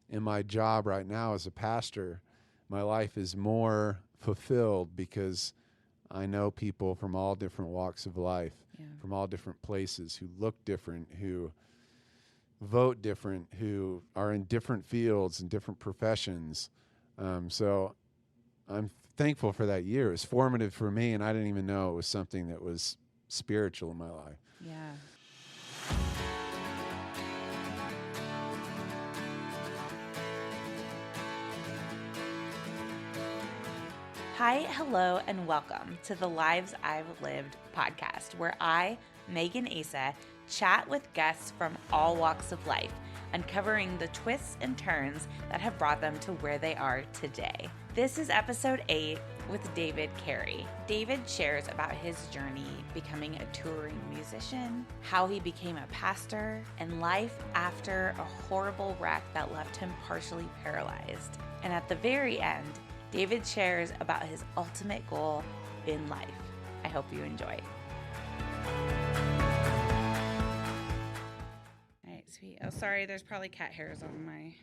in my job right now as a pastor, my life is more fulfilled because I know people from all different walks of life, from all different places, who look different, who vote different, who are in different fields and different professions. So I'm thankful for that year. It was formative for me, and I didn't even know it was something that was spiritual in my life. Yeah. Hi, hello, and welcome to the Lives I've Lived podcast, where I, Megan Asa, chat with guests from all walks of life, uncovering the twists and turns that have brought them to where they are today. This is episode 8 with David Carey. David shares about his journey becoming a touring musician, how he became a pastor, and life after a horrible wreck that left him partially paralyzed. And at the very end, David shares about his ultimate goal in life. I hope you enjoy. All right, sweet. Oh, sorry, there's probably cat hairs on my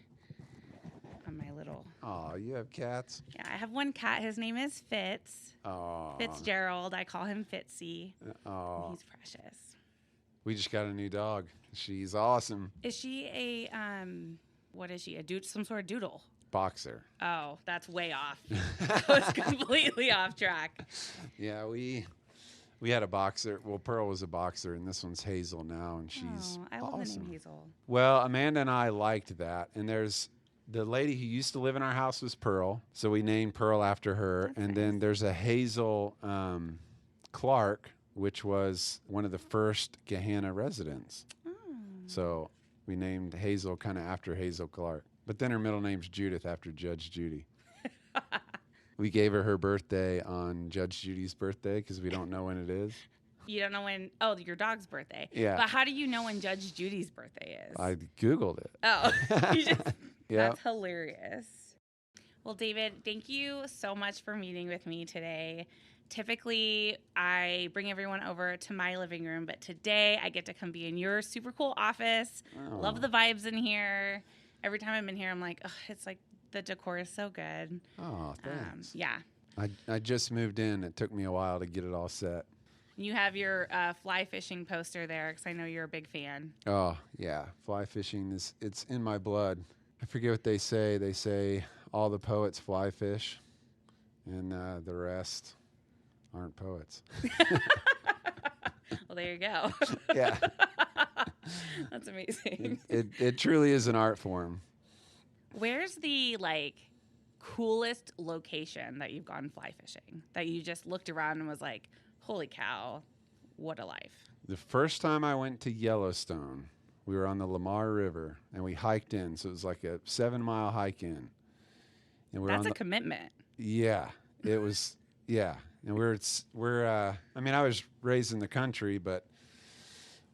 little. Oh, you have cats? Yeah, I have one cat. His name is Fitz. Oh. Fitzgerald. I call him Fitzy. Oh. He's precious. We just got a new dog. She's awesome. Is she a what is she? Some sort of doodle? Boxer. Oh, that's way off. I was completely off track. Yeah, we had a boxer. Well, Pearl was a boxer, and this one's Hazel now, and she's I love awesome. the name Hazel. Well, Amanda and I liked that, and there's the lady who used to live in our house was Pearl, so we named Pearl after her. That's and nice. Then there's a Hazel Clark, which was one of the first Gahanna residents. So we named Hazel kind of after Hazel Clark. But then her middle name's Judith after Judge Judy. We gave her birthday on Judge Judy's birthday because we don't know when it is. You don't know when? Oh, your dog's birthday. Yeah. But how do you know when Judge Judy's birthday is? I Googled it. Oh, you just, Yeah. That's hilarious. Well, David, thank you so much for meeting with me today. Typically, I bring everyone over to my living room, but today I get to come be in your super cool office. Oh. Love the vibes in here. Every time I'm in here, I'm like, oh, it's like the decor is so good. Oh, thanks. Yeah. I just moved in. It took me a while to get it all set. You have your fly fishing poster there because I know you're a big fan. Oh, yeah. Fly fishing, it's in my blood. I forget what they say. They say all the poets fly fish, and the rest aren't poets. Well, there you go. Yeah. That's amazing. It truly is an art form. Where's the coolest location that you've gone fly fishing that you just looked around and was like, holy cow, what a life? The first time I went to Yellowstone, we were on the Lamar River and we hiked in. So it was like a 7-mile hike in. And That's a commitment. Yeah, it was. Yeah, and I was raised in the country, but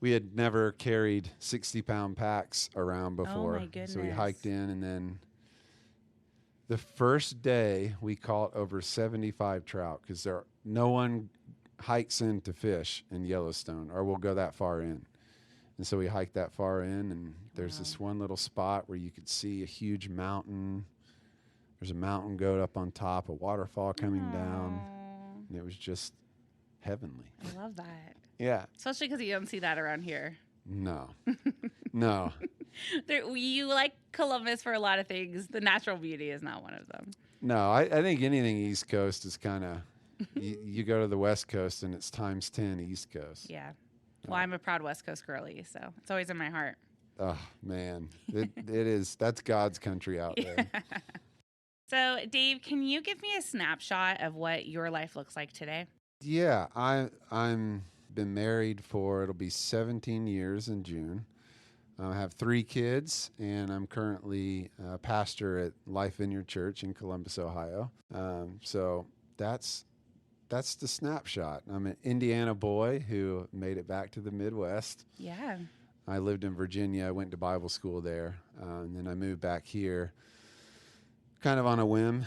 we had never carried 60-pound packs around before. Oh my goodness. So we hiked in, and then the first day we caught over 75 trout because no one hikes in to fish in Yellowstone, or we'll go that far in. And so we hiked that far in, and there's this one little spot where you could see a huge mountain. There's a mountain goat up on top, a waterfall coming down, and it was just heavenly. I love that. Yeah. Especially because you don't see that around here. No. No. You like Columbus for a lot of things. The natural beauty is not one of them. No, I think anything East Coast is kind of, you go to the West Coast and it's times 10 East Coast. Yeah. Well, I'm a proud West Coast girly, so it's always in my heart. Oh, man. It is. That's God's country out there. So, Dave, can you give me a snapshot of what your life looks like today? Yeah, I'm been married for, it'll be 17 years in June. I have 3 kids, and I'm currently a pastor at Life Vineyard Church in Columbus, Ohio. So that's the snapshot. I'm an Indiana boy who made it back to the Midwest. Yeah. I lived in Virginia. I went to Bible school there, and then I moved back here kind of on a whim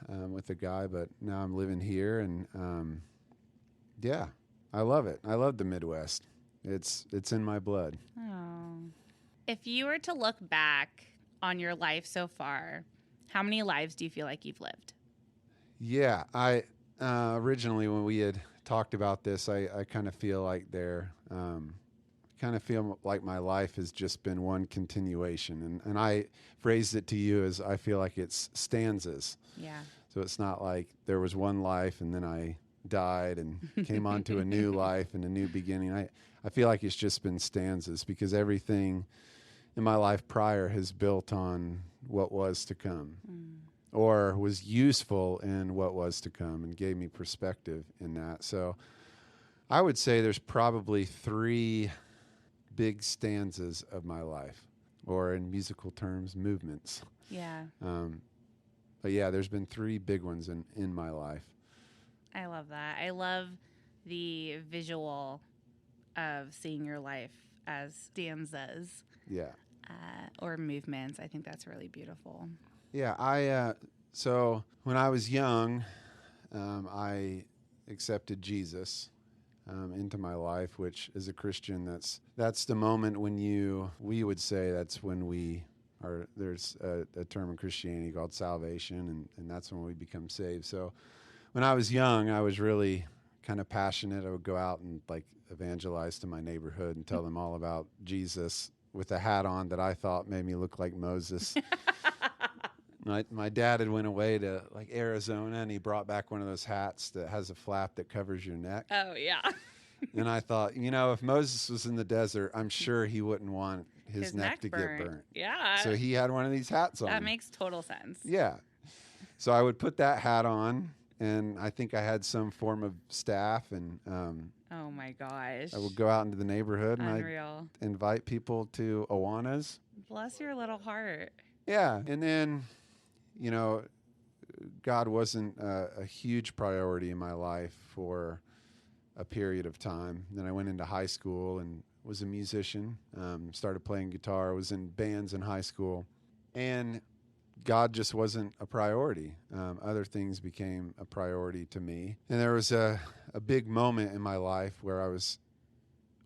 with a guy, but now I'm living here, and yeah, I love it. I love the Midwest. It's in my blood. Oh. If you were to look back on your life so far, how many lives do you feel like you've lived? Yeah, I originally when we had talked about this, I kind of feel like my life has just been one continuation. And I phrased it to you as I feel like it's stanzas. Yeah. So it's not like there was one life and then I died and came on to a new life and a new beginning. I feel like it's just been stanzas because everything in my life prior has built on what was to come or was useful in what was to come and gave me perspective in that. So I would say there's probably 3 big stanzas of my life, or in musical terms, movements. Yeah. But yeah, there's been 3 big ones in my life. I love that. I love the visual of seeing your life as stanzas. Yeah. Or movements. I think that's really beautiful. Yeah, so when I was young, I accepted Jesus into my life, which as a Christian, that's the moment when we would say that's when there's a term in Christianity called salvation, and that's when we become saved. So when I was young, I was really kind of passionate. I would go out and like evangelize to my neighborhood and tell them all about Jesus with a hat on that I thought made me look like Moses. My dad had went away to like Arizona, and he brought back one of those hats that has a flap that covers your neck. Oh, yeah. And I thought, if Moses was in the desert, I'm sure he wouldn't want his neck to get burnt. Yeah. So he had one of these hats on. That makes total sense. Yeah. So I would put that hat on, and I think I had some form of staff, and oh my gosh. I would go out into the neighborhood and Unreal. I'd invite people to Awanas. Bless your little heart. Yeah. And then, God wasn't a huge priority in my life for a period of time. Then I went into high school and was a musician, started playing guitar, was in bands in high school, and God just wasn't a priority. Other things became a priority to me. And there was a big moment in my life where I was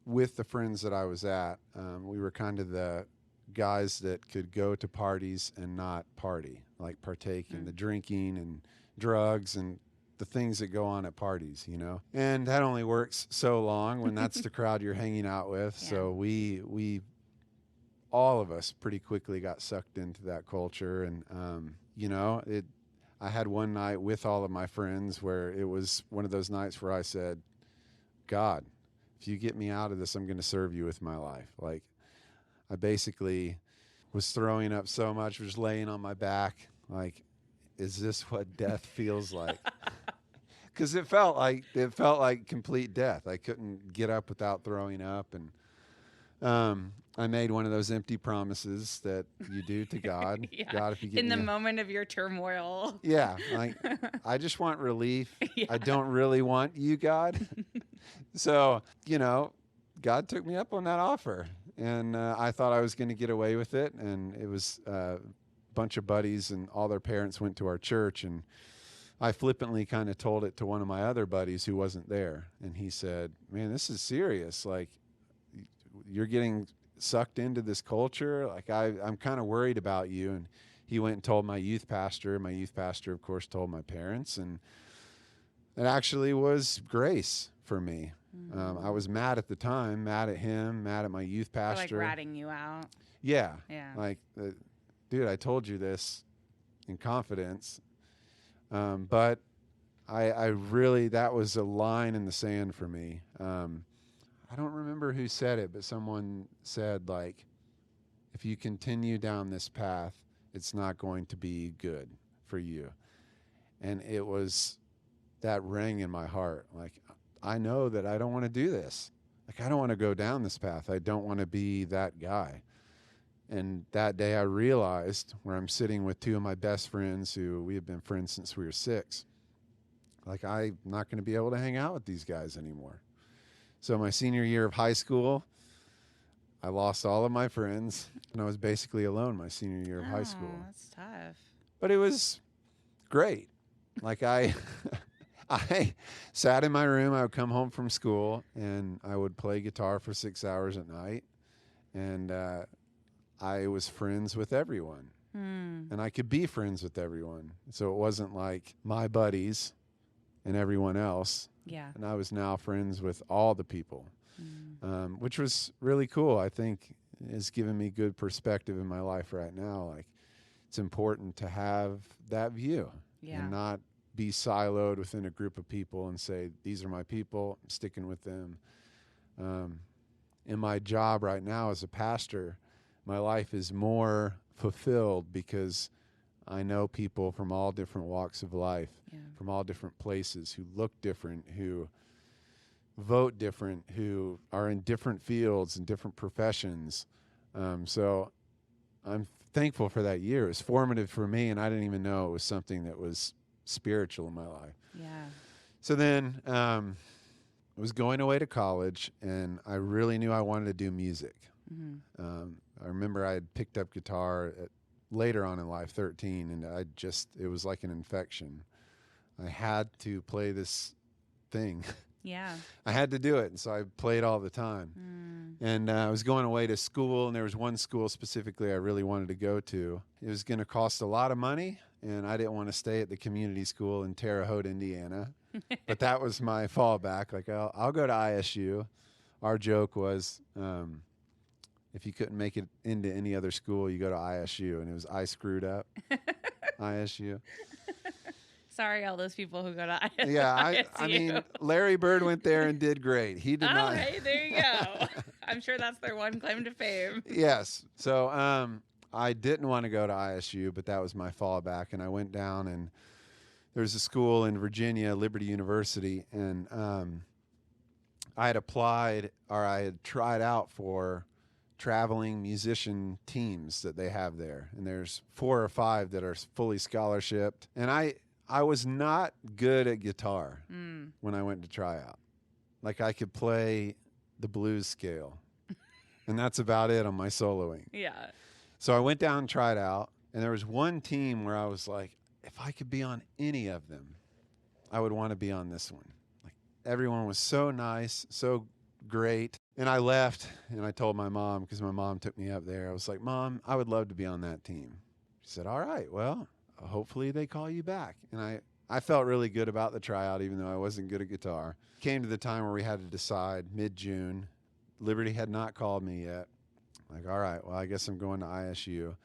with the friends that I was at. We were kind of the guys that could go to parties and not party, like partake in the drinking and drugs and the things that go on at parties, And that only works so long when that's the crowd you're hanging out with. Yeah. So we all of us pretty quickly got sucked into that culture. And, I had one night with all of my friends where it was one of those nights where I said, God, if you get me out of this, I'm going to serve you with my life. Like, I basically was throwing up so much, was laying on my back. Like, is this what death feels like? Because it felt like complete death. I couldn't get up without throwing up, and I made one of those empty promises that you do to God. Yeah. God, if you get in me the moment of your turmoil. Yeah, like I just want relief. Yeah. I don't really want you, God. So God took me up on that offer, and I thought I was going to get away with it. And it was a bunch of buddies, and all their parents went to our church, and I flippantly kind of told it to one of my other buddies who wasn't there. And he said, man, this is serious. Like, you're getting sucked into this culture. Like, I'm kind of worried about you. And he went and told my youth pastor. My youth pastor, of course, told my parents. And it actually was grace for me. I was mad at the time, mad at him, mad at my youth pastor. Or like ratting you out. Yeah. Yeah. Like, dude, I told you this in confidence. But I really, that was a line in the sand for me. I don't remember who said it, but someone said, like, if you continue down this path, it's not going to be good for you. And that rang in my heart. Like, I know that I don't want to do this. Like, I don't want to go down this path. I don't want to be that guy. And that day I realized, where I'm sitting with 2 of my best friends who we have been friends since we were 6, like, I'm not going to be able to hang out with these guys anymore. So my senior year of high school, I lost all of my friends, and I was basically alone my senior year of high school. That's tough. But it was great. Like, I sat in my room. I would come home from school, and I would play guitar for 6 hours at night. And I was friends with everyone. And I could be friends with everyone. So it wasn't like my buddies and everyone else. Yeah. And I was now friends with all the people, which was really cool. I think it's given me good perspective in my life right now. Like, it's important to have that view and not be siloed within a group of people and say, these are my people, I'm sticking with them. In my job right now as a pastor, my life is more fulfilled because I know people from all different walks of life, from all different places, who look different, who vote different, who are in different fields and different professions. So I'm thankful for that year. It was formative for me, and I didn't even know it was something that was spiritual in my life. Yeah. So then I was going away to college, and I really knew I wanted to do music. I remember I had picked up guitar later on in life, 13, and it was like an infection. I had to play this thing. Yeah. I had to do it, and so I played all the time. And I was going away to school, and there was one school specifically I really wanted to go to. It was going to cost a lot of money, and I didn't want to stay at the community school in Terre Haute, Indiana. But that was my fallback. Like, I'll go to ISU. Our joke was, if you couldn't make it into any other school, you go to ISU. And it was, I screwed up. ISU. Sorry, all those people who go to ISU. Yeah, I mean, Larry Bird went there and did great. He did not. Hey, there you go. I'm sure that's their one claim to fame. Yes. So I didn't want to go to ISU, but that was my fallback. And I went down, and there's a school in Virginia, Liberty University, and I had tried out for traveling musician teams that they have there. And there's 4 or 5 that are fully scholarshiped. And I was not good at guitar when I went to try out. Like, I could play the blues scale, and that's about it on my soloing. Yeah. So I went down and tried out, and there was one team where I was like, if I could be on any of them, I would want to be on this one. Like, everyone was so nice, so great. And I left, and I told my mom, because my mom took me up there. I was like, Mom, I would love to be on that team. She said, all right, well, hopefully they call you back. And I felt really good about the tryout, even though I wasn't good at guitar. Came to the time where we had to decide, mid-June. Liberty had not called me yet. Like, all right, well, I guess I'm going to ISU.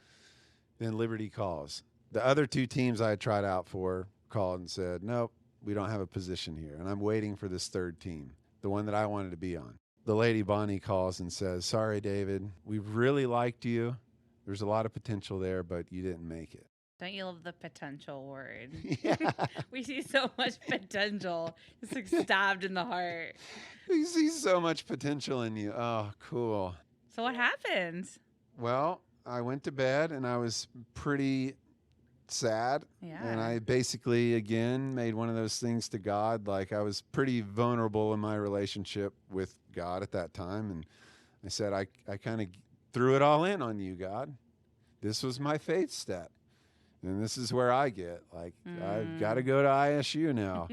Then Liberty calls. The other 2 teams I had tried out for called and said, nope, we don't have a position here. And I'm waiting for this 3rd team, the one that I wanted to be on. The lady, Bonnie, calls and says, sorry, David, we really liked you. There's a lot of potential there, but you didn't make it. Don't you love the potential word? Yeah. We see so much potential. It's like stabbed in the heart. We see so much potential in you. Oh, cool. So what happened? Well, I went to bed, and I was pretty sad. Yeah. And I basically, again, made one of those things to God. Like, I was pretty vulnerable in my relationship with God at that time. And I said, I kind of threw it all in on you, God. This was my faith step. And this is where I get. Like, I've got to go to ISU now.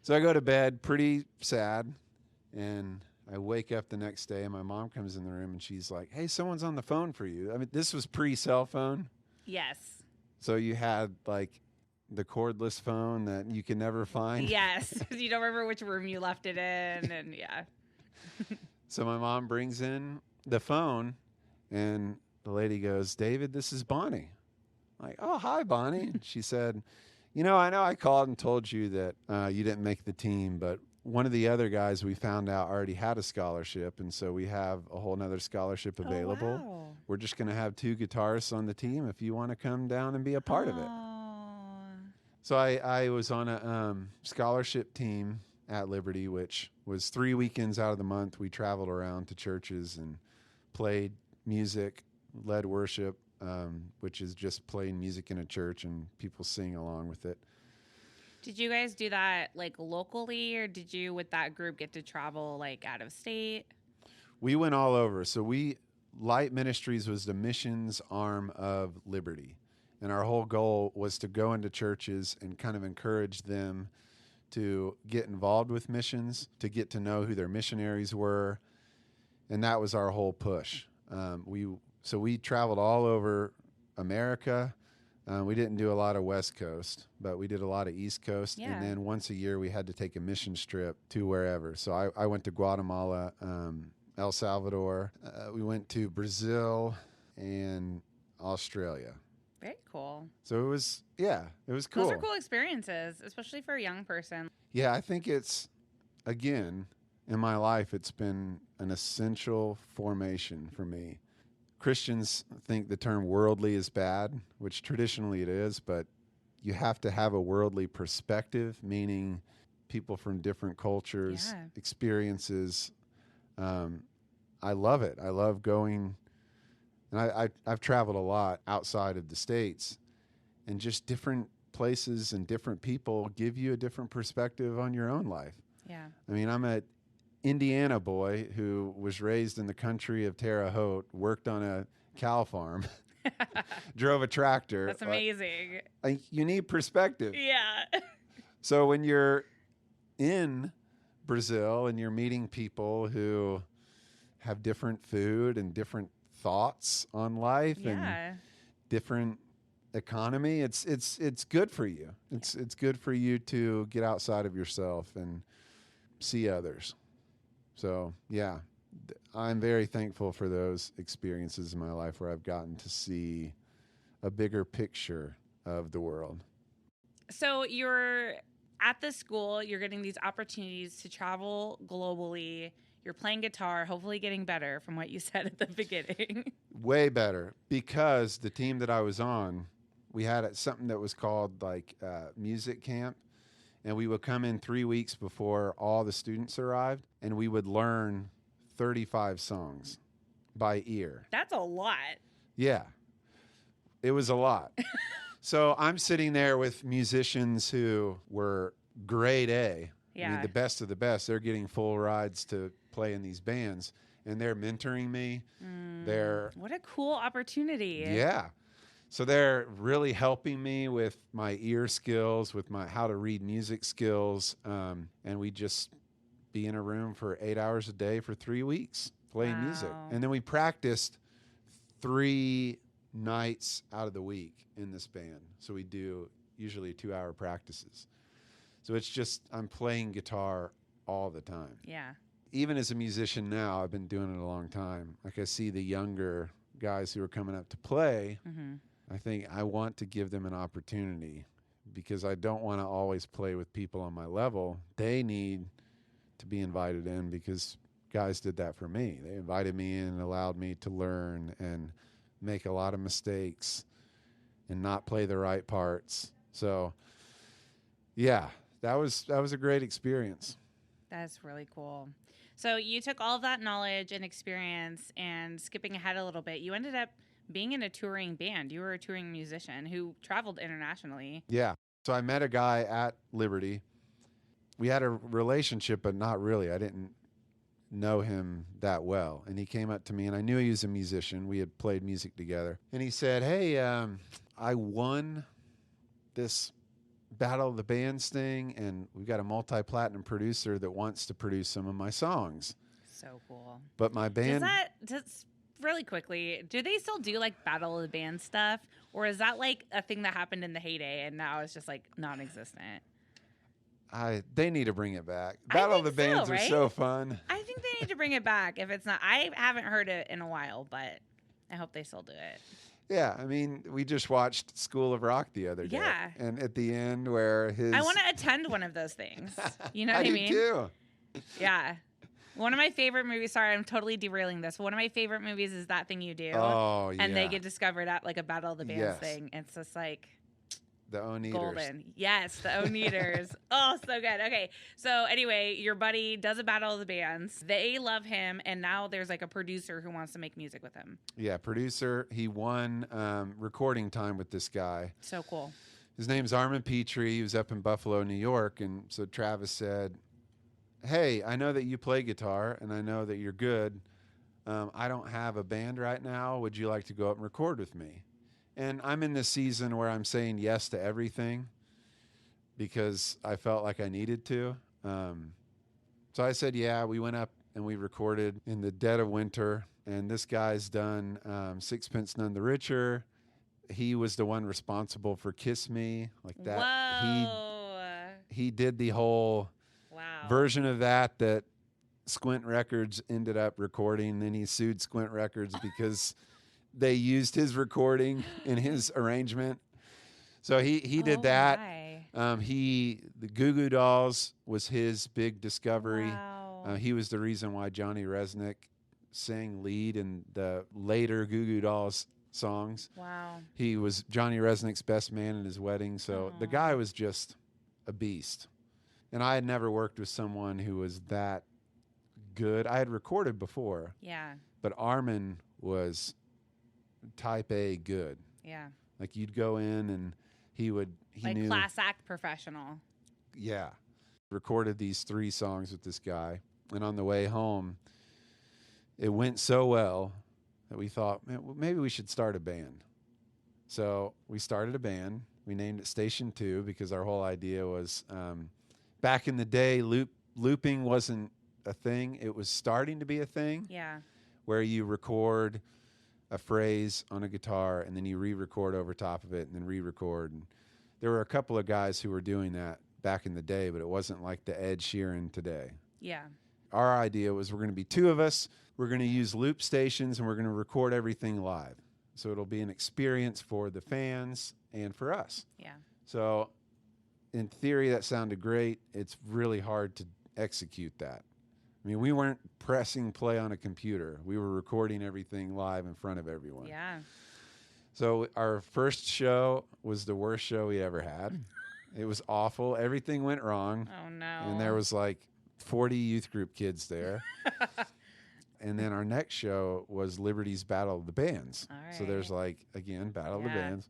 So I go to bed pretty sad. And I wake up the next day, and my mom comes in the room, and she's like, hey, someone's on the phone for you. I mean, this was pre-cell phone. Yes. So you had, like, the cordless phone that you can never find. Yes. You don't remember which room you left it in. And yeah. So my mom brings in the phone, and the lady goes, David, this is Bonnie. I'm like, oh, hi, Bonnie. And she said, I know I called and told you that you didn't make the team, but one of the other guys we found out already had a scholarship, and so we have a whole nother scholarship available. Oh, wow. We're just going to have 2 guitarists on the team if you want to come down and be a part of it. So I was on a scholarship team at Liberty, which was 3 weekends out of the month. We traveled around to churches and played music, led worship, which is just playing music in a church and people sing along with it. Did you guys do that like locally, or did you with that group get to travel like out of state? We went all over. So Light Ministries was the missions arm of Liberty. And our whole goal was to go into churches and kind of encourage them to get involved with missions, to get to know who their missionaries were. And that was our whole push. We So we traveled all over America. We didn't do a lot of West Coast, but we did a lot of East Coast. Yeah. And then once a year, we had to take a mission trip to wherever. So I went to Guatemala, El Salvador. We went to Brazil and Australia. Very cool. So it was cool. Those are cool experiences, especially for a young person. Yeah, I think it's, again, in my life, it's been an essential formation for me. Christians think the term worldly is bad, which traditionally it is, but you have to have a worldly perspective, meaning people from different cultures, experiences. I love it. I love going, and I've traveled a lot outside of the States, and just different places and different people give you a different perspective on your own life. Yeah. I mean, I'm an Indiana boy who was raised in the country of Terre Haute, worked on a cow farm, drove a tractor. That's amazing. You need perspective. Yeah. So when you're in Brazil and you're meeting people who have different food and different thoughts on life and different economy, it's good for you. It's good for you to get outside of yourself and see others. So, yeah, I'm very thankful for those experiences in my life where I've gotten to see a bigger picture of the world. So you're at the school, you're getting these opportunities to travel globally. You're playing guitar, hopefully getting better from what you said at the beginning. Way better, because the team that I was on, we had something that was called like music camp. And we would come in 3 weeks before all the students arrived, and we would learn 35 songs by ear. That's a lot. Yeah, it was a lot. So I'm sitting there with musicians who were grade A. Yeah. I mean, the best of the best. They're getting full rides to play in these bands, and they're mentoring me. What a cool opportunity. Yeah. So they're really helping me with my ear skills, with my how to read music skills, and we just be in a room for 8 hours a day for 3 weeks playing music. And then we practiced 3 nights out of the week in this band. So we do usually 2-hour practices. So it's just I'm playing guitar all the time. Yeah. Even as a musician now, I've been doing it a long time. Like I see the younger guys who are coming up to play. Mm-hmm. I think I want to give them an opportunity because I don't want to always play with people on my level. They need to be invited in because guys did that for me. They invited me in and allowed me to learn and make a lot of mistakes and not play the right parts. So, yeah, that was a great experience. That's really cool. So you took all of that knowledge and experience, and skipping ahead a little bit, you ended up being in a touring band. You were a touring musician who traveled internationally. Yeah. So I met a guy at Liberty. We had a relationship, but not really. I didn't know him that well. And he came up to me, and I knew he was a musician. We had played music together. And he said, hey, I won this Battle of the Bands thing, and we've got a multi-platinum producer that wants to produce some of my songs. So cool. But my band... Really quickly, do they still do like Battle of the Band stuff, or is that like a thing that happened in the heyday and now it's just like non-existent? They need to bring it back. Battle of the Bands are so fun. I think they need to bring it back. If it's not, I haven't heard it in a while, but I hope they still do it. Yeah, I mean, we just watched School of Rock the other day. Yeah, and at the end where I want to attend one of those things. You know what I mean? I do too. Yeah. One of my favorite movies, sorry, I'm totally derailing this. One of my favorite movies is That Thing You Do. Oh, yeah. And they get discovered at like a Battle of the Bands thing. It's just like the Oneaters. Golden. Yes, the Oneaters. Oh, so good. Okay. So anyway, your buddy does a Battle of the Bands. They love him. And now there's like a producer who wants to make music with him. Yeah, producer. He won recording time with this guy. So cool. His name's Armin Petrie. He was up in Buffalo, New York. And so Travis said, hey, I know that you play guitar, and I know that you're good. I don't have a band right now. Would you like to go up and record with me? And I'm in this season where I'm saying yes to everything because I felt like I needed to. So I said, yeah. We went up and we recorded in the dead of winter. And this guy's done Sixpence None the Richer. He was the one responsible for Kiss Me, like that. Whoa. He did the whole version of that Squint Records ended up recording. Then he sued Squint Records because they used his recording in his arrangement. So he did that. The Goo Goo Dolls was his big discovery. Wow. He was the reason why Johnny Resnick sang lead in the later Goo Goo Dolls songs. Wow. He was Johnny Resnick's best man in his wedding. So the guy was just a beast. And I had never worked with someone who was that good. I had recorded before. Yeah. But Armin was type A good. Yeah. Like you'd go in and he knew. Class act professional. Yeah. Recorded these 3 songs with this guy. And on the way home, it went so well that we thought, maybe we should start a band. So we started a band. We named it Station 2 because our whole idea was back in the day, looping wasn't a thing. It was starting to be a thing. Yeah. Where you record a phrase on a guitar and then you re-record over top of it and then re-record. And there were a couple of guys who were doing that back in the day, but it wasn't like the Ed Sheeran today. Yeah. Our idea was we're going to be 2 of us. We're going to use loop stations and we're going to record everything live. So it'll be an experience for the fans and for us. Yeah. So in theory, that sounded great. It's really hard to execute that. I mean, we weren't pressing play on a computer. We were recording everything live in front of everyone. Yeah. So our first show was the worst show we ever had. It was awful. Everything went wrong. Oh, no. And there was like 40 youth group kids there. And then our next show was Liberty's Battle of the Bands. All right. So there's like, again, Battle of the Bands.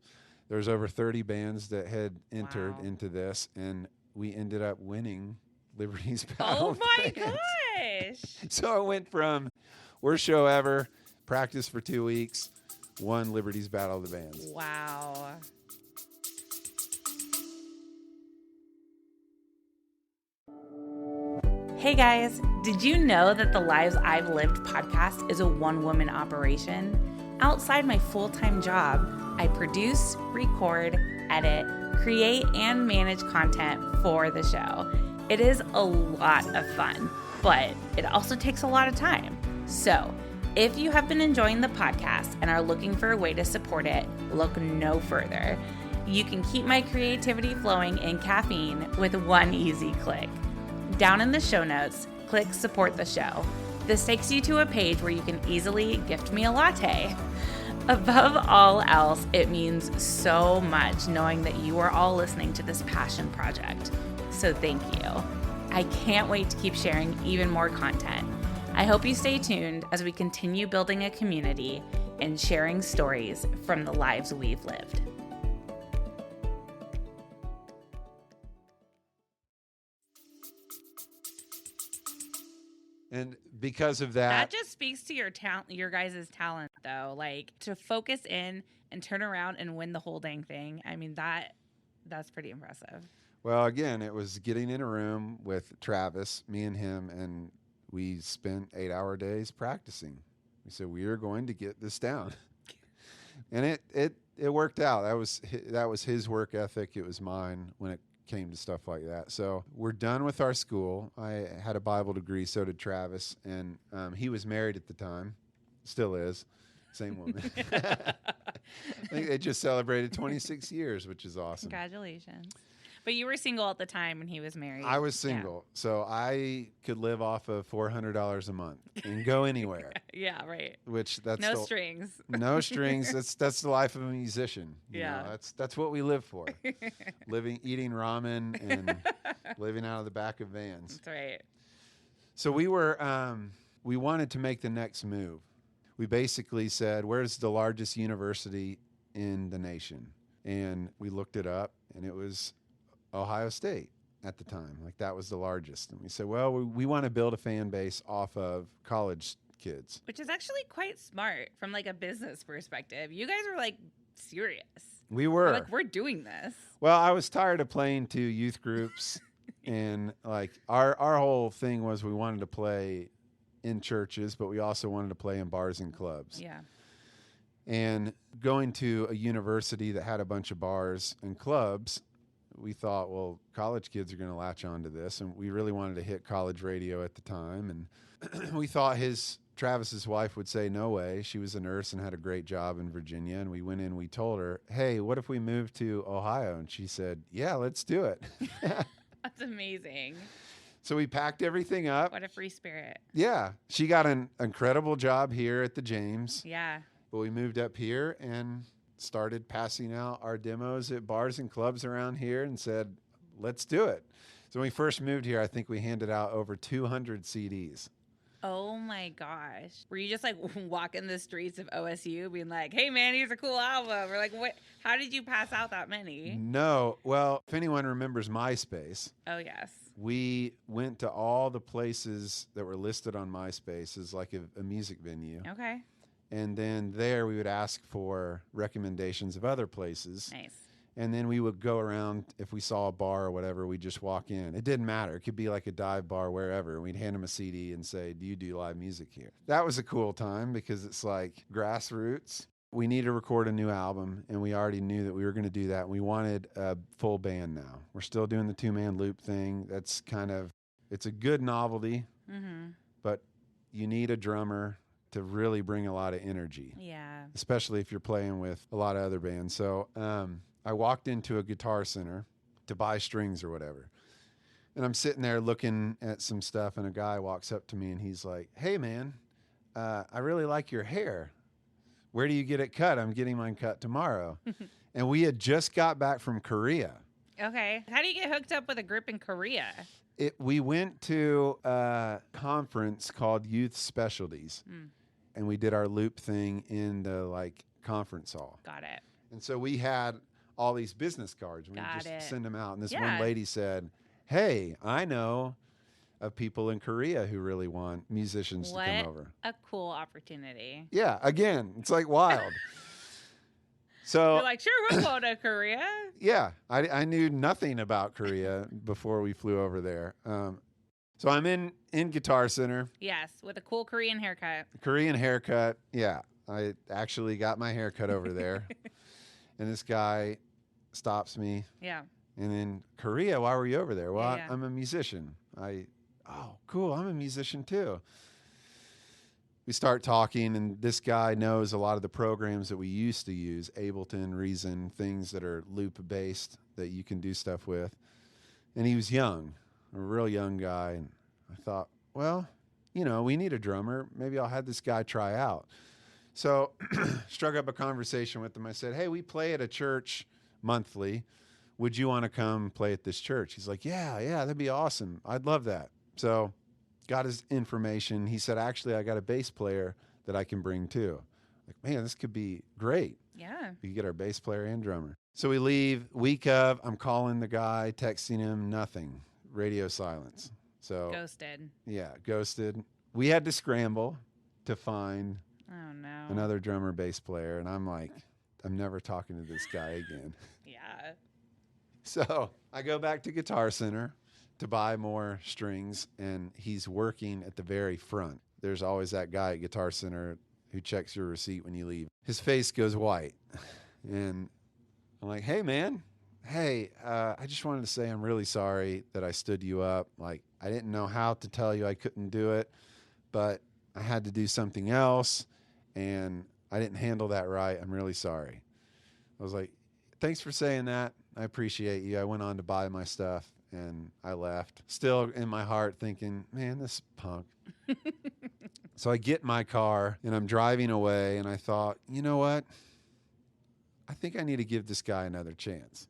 There's over 30 bands that had entered into this, and we ended up winning Liberty's Battle of the Bands. Oh, my gosh. So it went from worst show ever, practice for 2 weeks, won Liberty's Battle of the Bands. Wow. Hey guys, did you know that the Lives I've Lived podcast is a one-woman operation? Outside my full-time job, I produce, record, edit, create, and manage content for the show. It is a lot of fun, but it also takes a lot of time. So, if you have been enjoying the podcast and are looking for a way to support it, look no further. You can keep my creativity flowing in caffeine with one easy click. Down in the show notes, click support the show. This takes you to a page where you can easily gift me a latte. Above all else, it means so much knowing that you are all listening to this passion project. So thank you. I can't wait to keep sharing even more content. I hope you stay tuned as we continue building a community and sharing stories from the lives we've lived. And because of that just speaks to your talent, your guys' talent, though. Like, to focus in and turn around and win the whole dang thing. I mean, that's pretty impressive. Well, again, it was getting in a room with Travis, me and him, and we spent 8-hour days practicing. We said, we are going to get this down. And it worked out. That was his work ethic. It was mine when it came to stuff like that. So we're done with our school. I had a Bible degree, so did Travis, and he was married at the time, still is, same woman. I think they just celebrated 26 years, which is awesome. Congratulations. But you were single at the time when he was married. I was single, so I could live off of $400 a month and go anywhere. Yeah, right. Which that's no strings. No strings. That's the life of a musician. You know, that's what we live for. Eating ramen and living out of the back of vans. That's right. So we wanted to make the next move. We basically said, where's the largest university in the nation? And we looked it up, and it was Ohio State at the time. Like, that was the largest. And we said, well, we want to build a fan base off of college kids. Which is actually quite smart from like a business perspective. You guys were like serious. We were. Like, we're doing this. Well, I was tired of playing to youth groups. And like our whole thing was we wanted to play in churches, but we also wanted to play in bars and clubs. Yeah. And going to a university that had a bunch of bars and clubs, we thought, well, college kids are going to latch on to this. And we really wanted to hit college radio at the time. And we thought Travis's wife would say, no way. She was a nurse and had a great job in Virginia. And we went in, we told her, hey, what if we moved to Ohio? And she said, yeah, let's do it. That's amazing. So we packed everything up. What a free spirit. Yeah. She got an incredible job here at the James. Yeah. But we moved up here and started passing out our demos at bars and clubs around here and said, let's do it. So when we first moved here, I think we handed out over 200 CDs. Oh my gosh. Were you just like walking the streets of OSU being like, hey man, here's a cool album? Or like, what? How did you pass out that many? No. Well, if anyone remembers MySpace. Oh, yes. We went to all the places that were listed on MySpace as like a music venue. Okay. And then there we would ask for recommendations of other places. Nice. And then we would go around. If we saw a bar or whatever, we'd just walk in. It didn't matter. It could be like a dive bar, wherever. We'd hand them a CD and say, do you do live music here? That was a cool time because it's like grassroots. We need to record a new album, and we already knew that we were going to do that. We wanted a full band now. We're still doing the two-man loop thing. That's it's a good novelty, but you need a drummer to really bring a lot of energy. Yeah. Especially if you're playing with a lot of other bands. So I walked into a Guitar Center to buy strings or whatever. And I'm sitting there looking at some stuff, and a guy walks up to me, and he's like, hey, man, I really like your hair. Where do you get it cut? I'm getting mine cut tomorrow. And we had just got back from Korea. Okay. How do you get hooked up with a group in Korea? We went to a conference called Youth Specialties, and we did our loop thing in the like conference hall. Got it. And so we had all these business cards. We just send them out. And this one lady said, hey, I know of people in Korea who really want musicians to come over. A cool opportunity. Yeah, again, it's like wild. So you're like, sure, we'll go to Korea. Yeah, I knew nothing about Korea before we flew over there. So I'm in Guitar Center. Yes, with a cool Korean haircut. Korean haircut, yeah. I actually got my haircut over there. And this guy stops me. Yeah. And then, Korea, why were you over there? Well, Yeah. I'm a musician. Oh, cool, I'm a musician too. We start talking, and this guy knows a lot of the programs that we used to use, Ableton, Reason, things that are loop-based that you can do stuff with. And he was young, a real young guy. And I thought, well, we need a drummer. Maybe I'll have this guy try out. So struck up a conversation with him. I said, hey, we play at a church monthly. Would you want to come play at this church? He's like, yeah, that'd be awesome. I'd love that. So got his information. He said, actually, I got a bass player that I can bring too. Like, man, this could be great. Yeah. We could get our bass player and drummer. So we leave. Week of, I'm calling the guy, texting him, nothing. Radio silence. So ghosted. Yeah, ghosted. We had to scramble to find another drummer, bass player. And I'm like, I'm never talking to this guy again. Yeah. So I go back to Guitar Center to buy more strings, and he's working at the very front. There's always that guy at Guitar Center who checks your receipt when you leave. His face goes white. And I'm like, hey, man. Hey, I just wanted to say I'm really sorry that I stood you up. Like, I didn't know how to tell you I couldn't do it, but I had to do something else, and I didn't handle that right. I'm really sorry. I was like, thanks for saying that. I appreciate you. I went on to buy my stuff, and I left. Still in my heart thinking, man, this punk. So I get in my car, and I'm driving away, and I thought, you know what? I think I need to give this guy another chance.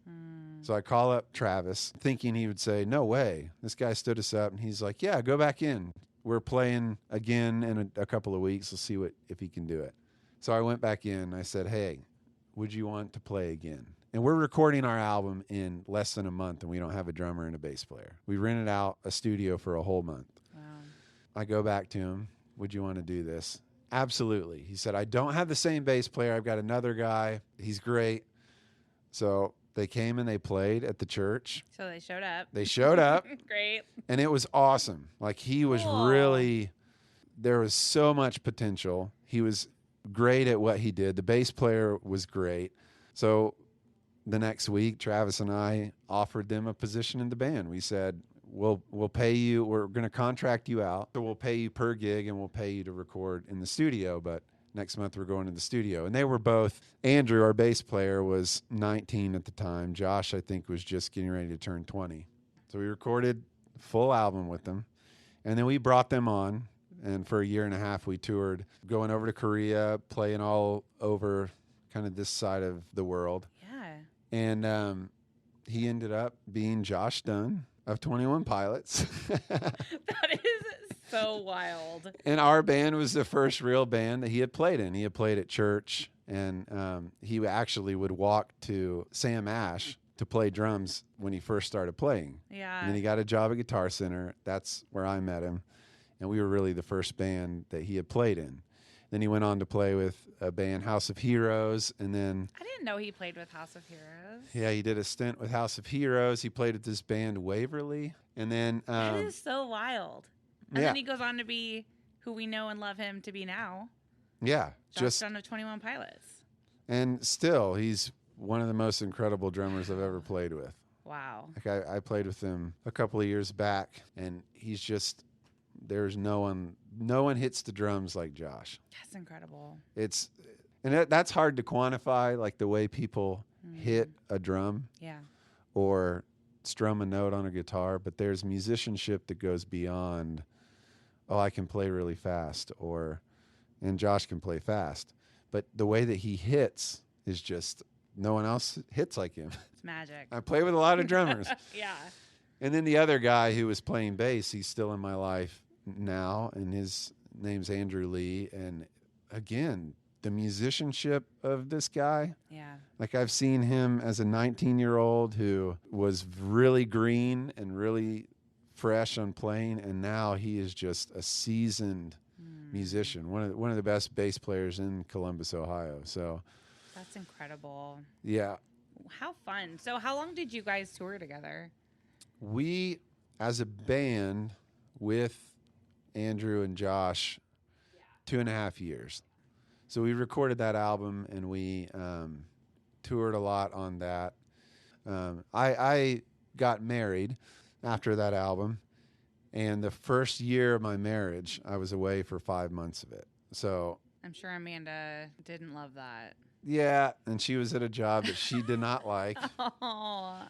So I call up Travis, thinking he would say, no way. This guy stood us up, and he's like, yeah, go back in. We're playing again in a couple of weeks. We'll see if he can do it. So I went back in. I said, hey, would you want to play again? And we're recording our album in less than a month, and we don't have a drummer and a bass player. We rented out a studio for a whole month. Wow. I go back to him. Would you want to do this? Absolutely. He said, I don't have the same bass player. I've got another guy. He's great. So they came and they played at the church. So they showed up. They showed up. Great. And it was awesome. Like, he was really there was so much potential. He was great at what he did. The bass player was great. So the next week, Travis and I offered them a position in the band. We said, we'll pay you. We're going to contract you out. So we'll pay you per gig and we'll pay you to record in the studio. But next month we're going to the studio. And they were both, Andrew, our bass player, was 19 at the time. Josh, I think, was just getting ready to turn 20. So we recorded a full album with them. And then we brought them on. And for a year and a half, we toured, going over to Korea, playing all over kind of this side of the world. Yeah. And he ended up being Josh Dunn of 21 Pilots. That is so wild. And our band was the first real band that he had played in. He had played at church, and he actually would walk to Sam Ash to play drums when he first started playing. Yeah. And then he got a job at Guitar Center. That's where I met him. And we were really the first band that he had played in. Then he went on to play with a band, House of Heroes, and then... I didn't know he played with House of Heroes. Yeah, he did a stint with House of Heroes. He played with this band, Waverly, and then... that is so wild. And yeah. then he goes on to be who we know and love him to be now. Yeah. Josh Dunn of 21 Pilots. And still, he's one of the most incredible drummers I've ever played with. Wow. Like I played with him a couple of years back, and he's just... There's no one hits the drums like Josh. That's incredible. That's hard to quantify, like the way people hit a drum. Yeah. Or strum a note on a guitar, but there's musicianship that goes beyond, oh, I can play really fast, and Josh can play fast. But the way that he hits is just, no one else hits like him. It's magic. I play with a lot of drummers. Yeah. And then the other guy who was playing bass, he's still in my life now, and his name's Andrew Lee. And again, the musicianship of this guy. Yeah. Like I've seen him as a 19-year-old who was really green and really fresh on playing, and now he is just a seasoned musician, one of the best bass players in Columbus, Ohio. So that's incredible. Yeah. How fun. So how long did you guys tour together? We, as a band with Andrew and Josh, 2.5 years. So we recorded that album, and we toured a lot on that. I got married after that album, and the first year of my marriage, I was away for 5 months of it. So I'm sure Amanda didn't love that. Yeah, and she was at a job that she did not like. Oh.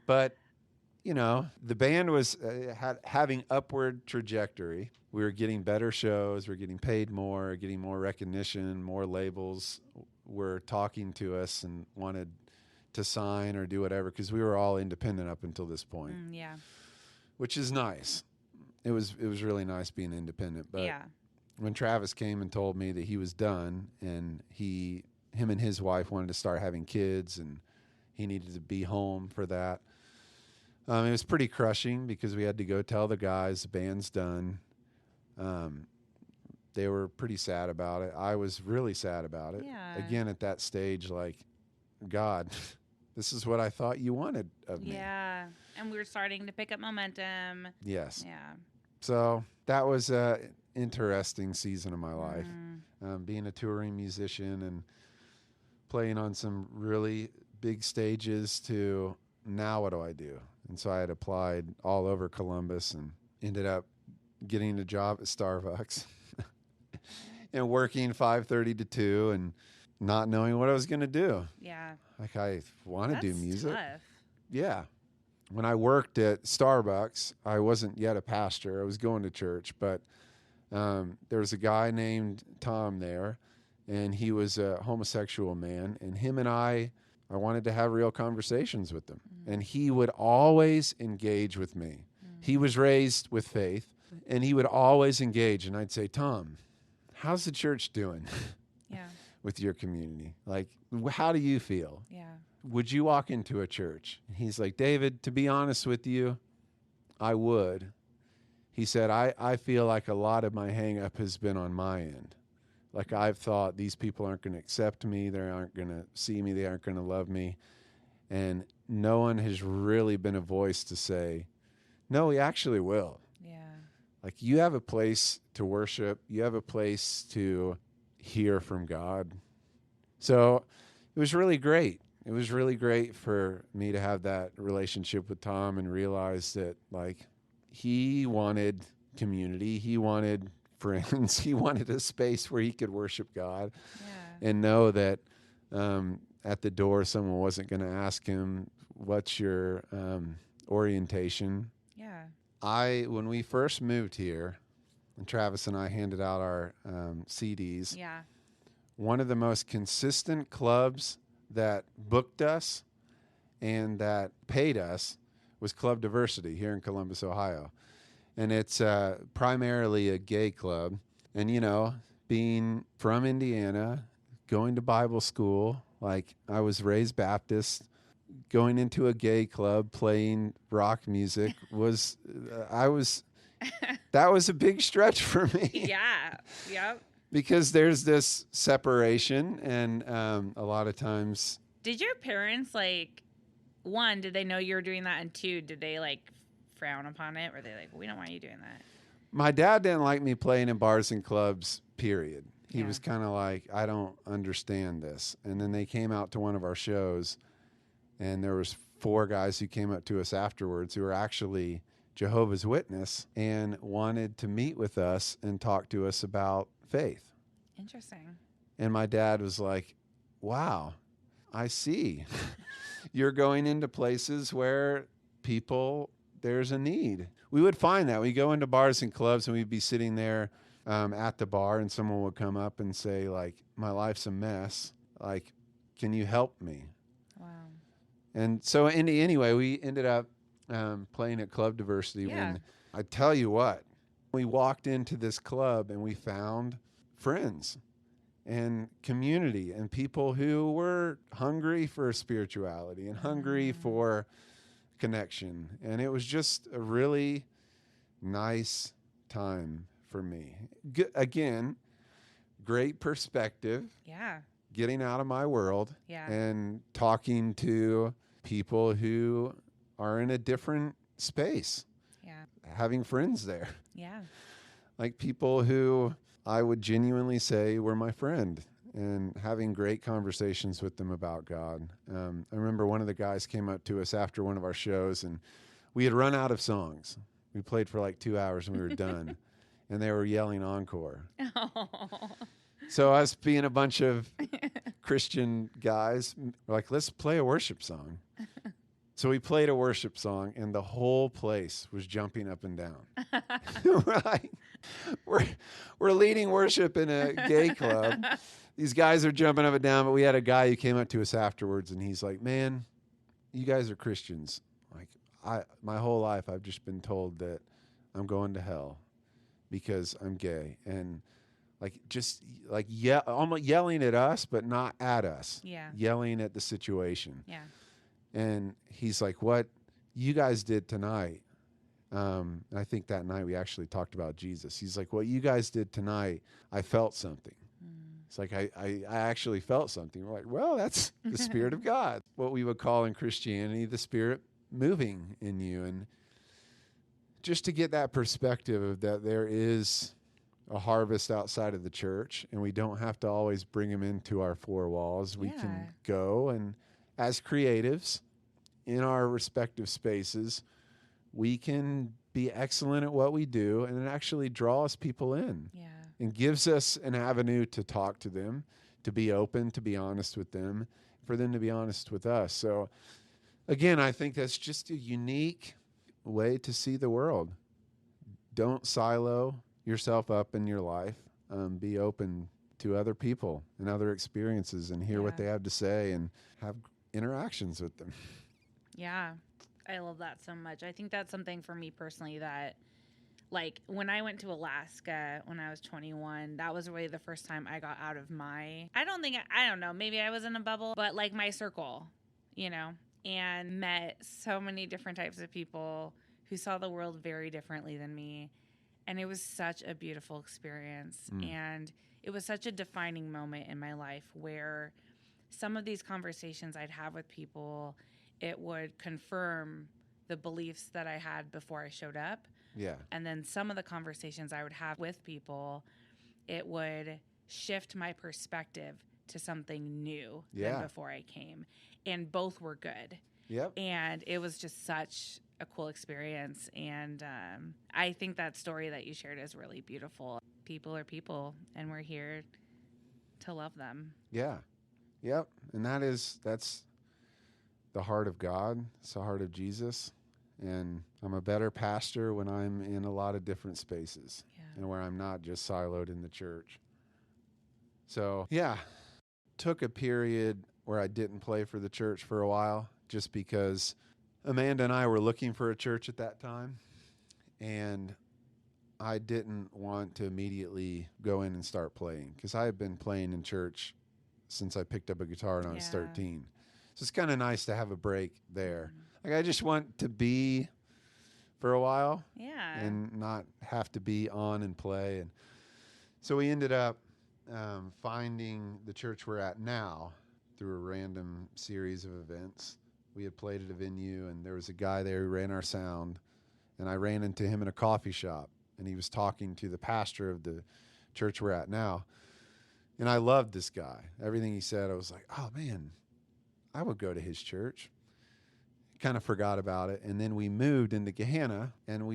But you know, the band was having upward trajectory. We were getting better shows. We were getting paid more, getting more recognition. More labels were talking to us and wanted to sign or do whatever, because we were all independent up until this point. Yeah. Which is nice. It was really nice being independent. But yeah. When Travis came and told me that he was done, and him and his wife wanted to start having kids, and he needed to be home for that. It was pretty crushing, because we had to go tell the guys the band's done. They were pretty sad about it. I was really sad about it. Yeah. Again, at that stage, like, God, this is what I thought you wanted of me. Yeah. And we were starting to pick up momentum. Yes. Yeah. So that was an interesting season of my life, being a touring musician and playing on some really big stages to now what do I do? And so I had applied all over Columbus and ended up getting a job at Starbucks and working 5:30 to 2 and not knowing what I was going to do. Yeah. Like, I want to do music. Tough. Yeah. When I worked at Starbucks, I wasn't yet a pastor. I was going to church, but there was a guy named Tom there, and he was a homosexual man, and him and I wanted to have real conversations with him. And he would always engage with me. He was raised with faith, and he would always engage. And I'd say, Tom, how's the church doing with your community? Like, how do you feel? Yeah. Would you walk into a church? And he's like, David, to be honest with you, I would. He said, I feel like a lot of my hang up has been on my end. Like, I've thought these people aren't going to accept me. They aren't going to see me. They aren't going to love me. And no one has really been a voice to say, no, he actually will. Yeah. Like, you have a place to worship. You have a place to hear from God. So it was really great. It was really great for me to have that relationship with Tom and realize that, like, he wanted community. He wanted friends. He wanted a space where he could worship God and know that at the door someone wasn't going to ask him, what's your orientation? Yeah. When we first moved here, and Travis and I handed out our CDs, one of the most consistent clubs that booked us and that paid us was Club Diversity here in Columbus, Ohio. And it's primarily a gay club. And, you know, being from Indiana, going to Bible school, like, I was raised Baptist, going into a gay club, playing rock music was that was a big stretch for me. Yeah. Yep. Because there's this separation, and a lot of times. Did your parents, like, one, did they know you were doing that? And two, did they, like, frown upon it? Or they like, we don't want you doing that? My dad didn't like me playing in bars and clubs, period. He was kind of like, I don't understand this. And then they came out to one of our shows, and there was 4 guys who came up to us afterwards who were actually Jehovah's Witness and wanted to meet with us and talk to us about faith. Interesting. And my dad was like, wow, I see. You're going into places where there's a need. We would find that. We go into bars and clubs, and we'd be sitting there at the bar, and someone would come up and say, like, my life's a mess. Like, can you help me? Wow. And so anyway, we ended up playing at Club Diversity. Yeah. And I tell you what, we walked into this club and we found friends and community and people who were hungry for spirituality and hungry for connection. And it was just a really nice time for me. Again, great perspective. Yeah. Getting out of my world and talking to people who are in a different space. Yeah. Having friends there. Yeah. Like, people who I would genuinely say were my friend, and having great conversations with them about God. I remember one of the guys came up to us after one of our shows, and we had run out of songs. We played for like 2 hours and we were done. And they were yelling encore. Oh. So us being a bunch of Christian guys, we're like, let's play a worship song. So we played a worship song, and the whole place was jumping up and down. Right? We're leading worship in a gay club. These guys are jumping up and down, but we had a guy who came up to us afterwards, and he's like, man, you guys are Christians. Like, my whole life I've just been told that I'm going to hell because I'm gay. And almost yelling at us, but not at us. Yeah. Yelling at the situation. Yeah. And he's like, what you guys did tonight, I think that night we actually talked about Jesus. He's like, what you guys did tonight, I felt something. It's like, I actually felt something. We're like, well, that's the Spirit of God. What we would call in Christianity the Spirit moving in you. And just to get that perspective of that there is a harvest outside of the church, and we don't have to always bring them into our 4 walls. We can go, and as creatives in our respective spaces, we can be excellent at what we do, and it actually draws people in and gives us an avenue to talk to them, to be open, to be honest with them, for them to be honest with us. So again, I think that's just a unique way to see the world. Don't silo yourself up in your life. Be open to other people and other experiences, and hear what they have to say and have interactions with them. Yeah, I love that so much. I think that's something for me personally that, like, when I went to Alaska when I was 21, that was really the first time I got out of my, I don't know, maybe I was in a bubble, but like my circle, you know, and met so many different types of people who saw the world very differently than me. And it was such a beautiful experience. And it was such a defining moment in my life where some of these conversations I'd have with people, it would confirm the beliefs that I had before I showed up. Yeah. And then some of the conversations I would have with people, it would shift my perspective to something new than before I came. And both were good. Yep. And it was just such a cool experience. And I think that story that you shared is really beautiful. People are people, and we're here to love them. Yeah. Yep. And that's the heart of God. It's the heart of Jesus. And I'm a better pastor when I'm in a lot of different spaces and where I'm not just siloed in the church. So, took a period where I didn't play for the church for a while just because Amanda and I were looking for a church at that time. And I didn't want to immediately go in and start playing because I had been playing in church since I picked up a guitar when I was 13. So it's kind of nice to have a break there. Like I just want to be for a while and not have to be on and play. And so we ended up finding the church we're at now through a random series of events. We had played at a venue, and there was a guy there who ran our sound, and I ran into him in a coffee shop, and he was talking to the pastor of the church we're at now. And I loved this guy. Everything he said, I was like, oh, man, I would go to his church. Kind of forgot about it. And then we moved into Gahanna, and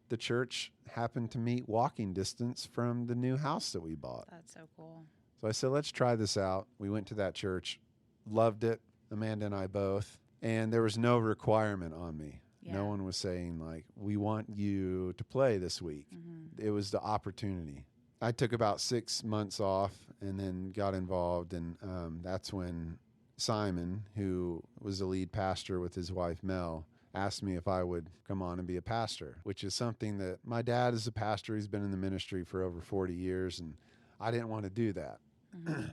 the church happened to meet walking distance from the new house that we bought. That's so cool. So I said, let's try this out. We went to that church, loved it, Amanda and I both. And there was no requirement on me. Yeah. No one was saying, like, we want you to play this week. Mm-hmm. It was the opportunity. I took about 6 months off and then got involved, and that's when Simon, who was the lead pastor with his wife Mel, asked me if I would come on and be a pastor, which is something that my dad is a pastor. He's been in the ministry for over 40 years, and I didn't want to do that. Mm-hmm.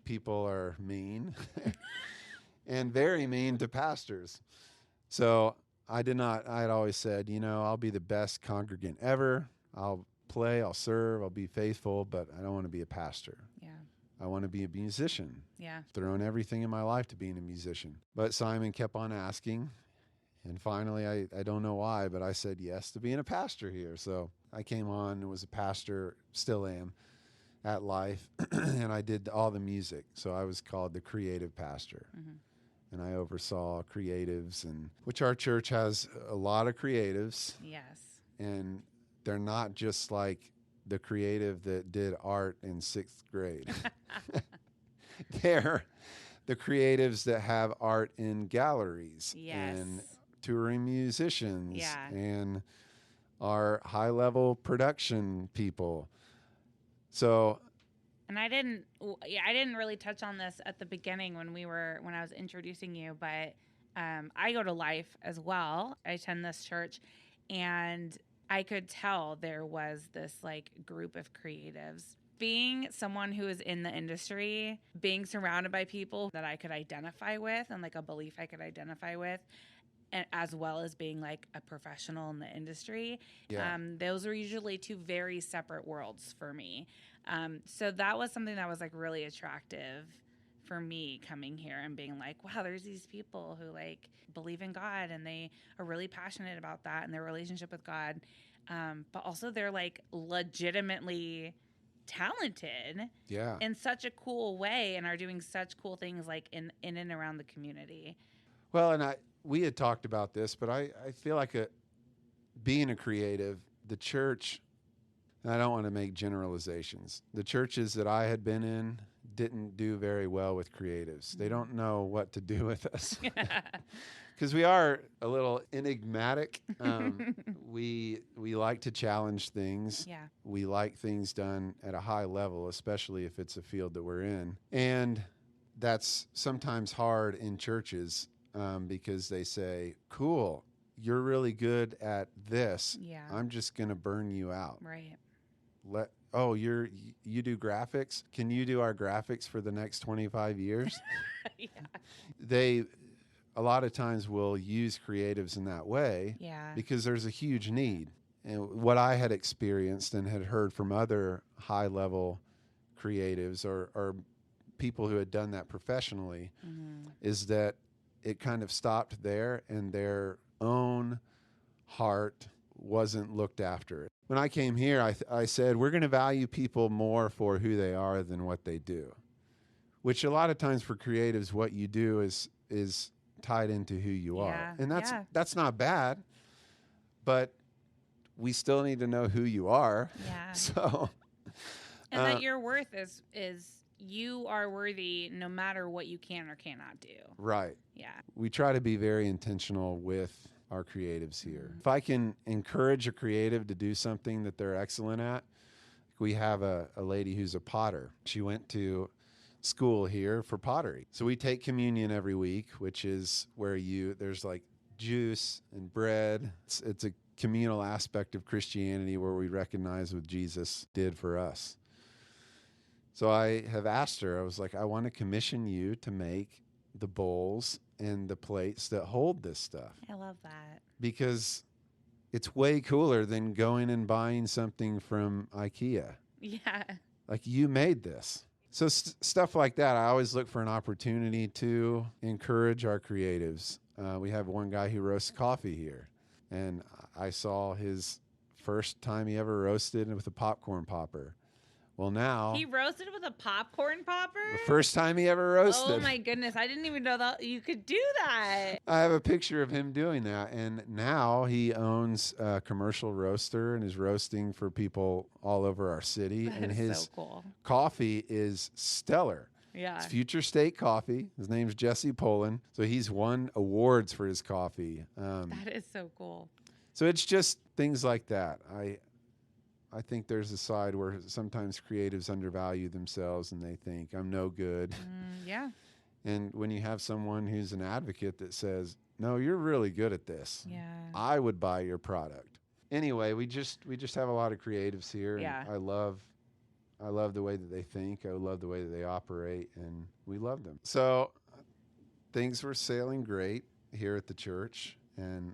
People are mean and very mean to pastors. So I did not. I had always said, I'll be the best congregant ever. I'll play, I'll serve, I'll be faithful, but I don't want to be a pastor. Yeah. I want to be a musician. Yeah. Thrown everything in my life to being a musician. But Simon kept on asking, and finally, I don't know why, but I said yes to being a pastor here. So I came on and was a pastor, still am, at Life, and I did all the music. So I was called the creative pastor. Mm-hmm. And I oversaw creatives, which our church has a lot of creatives. Yes. And they're not just like the creative that did art in 6th grade. They're the creatives that have art in galleries and touring musicians and our high-level production people. So, and I didn't really touch on this at the beginning when I was introducing you, but I go to Life as well. I attend this church, and I could tell there was this like group of creatives. Being someone who is in the industry, being surrounded by people that I could identify with and like a belief I could identify with, and as well as being like a professional in the industry, those are usually two very separate worlds for me. So that was something that was like really attractive for me coming here and being like, wow, there's these people who like believe in God and they are really passionate about that and their relationship with God. But also they're like legitimately talented in such a cool way and are doing such cool things like in and around the community. Well, and we had talked about this, but I feel like being a creative, the church, and I don't want to make generalizations. The churches that I had been in didn't do very well with creatives. They don't know what to do with us because we are a little enigmatic. We like to challenge things. Yeah. We like things done at a high level, especially if it's a field that we're in. And that's sometimes hard in churches because they say, cool, you're really good at this. Yeah. I'm just going to burn you out. Right. You do graphics? Can you do our graphics for the next 25 years? Yeah. They a lot of times will use creatives in that way because there's a huge need. And what I had experienced and had heard from other high-level creatives or people who had done that professionally is that it kind of stopped there and their own heart wasn't looked after. When I came here, I said, we're going to value people more for who they are than what they do, which a lot of times for creatives, what you do is tied into who you are. And that's not bad, but we still need to know who you are. Yeah. So, and that your worth is you are worthy no matter what you can or cannot do. Right. Yeah. We try to be very intentional with our creatives here. If I can encourage a creative to do something that they're excellent at, we have a lady who's a potter. She went to school here for pottery. So we take communion every week, which is where there's like juice and bread. It's a communal aspect of Christianity where we recognize what Jesus did for us. So I have asked her, I was like, I want to commission you to make the bowls and the plates that hold this stuff. I love that. Because it's way cooler than going and buying something from IKEA. Yeah. Like, you made this. So stuff like that, I always look for an opportunity to encourage our creatives. We have one guy who roasts coffee here, and I saw his first time he ever roasted with a popcorn popper. Well, now he roasted with a popcorn popper? The first time he ever roasted. Oh my goodness, I didn't even know that you could do that. I have a picture of him doing that, and now he owns a commercial roaster and is roasting for people all over our city. That and is his so cool. coffee is stellar. Yeah. It's Future State Coffee. His name's Jesse Poland. So he's won awards for his coffee. That is so cool. So it's just things like that. I think there's a side where sometimes creatives undervalue themselves and they think, I'm no good. Yeah. And when you have someone who's an advocate that says, no, you're really good at this. Yeah. I would buy your product. Anyway, we just have a lot of creatives here. Yeah. And I love the way that they think. I love the way that they operate, and we love them. So things were sailing great here at the church, and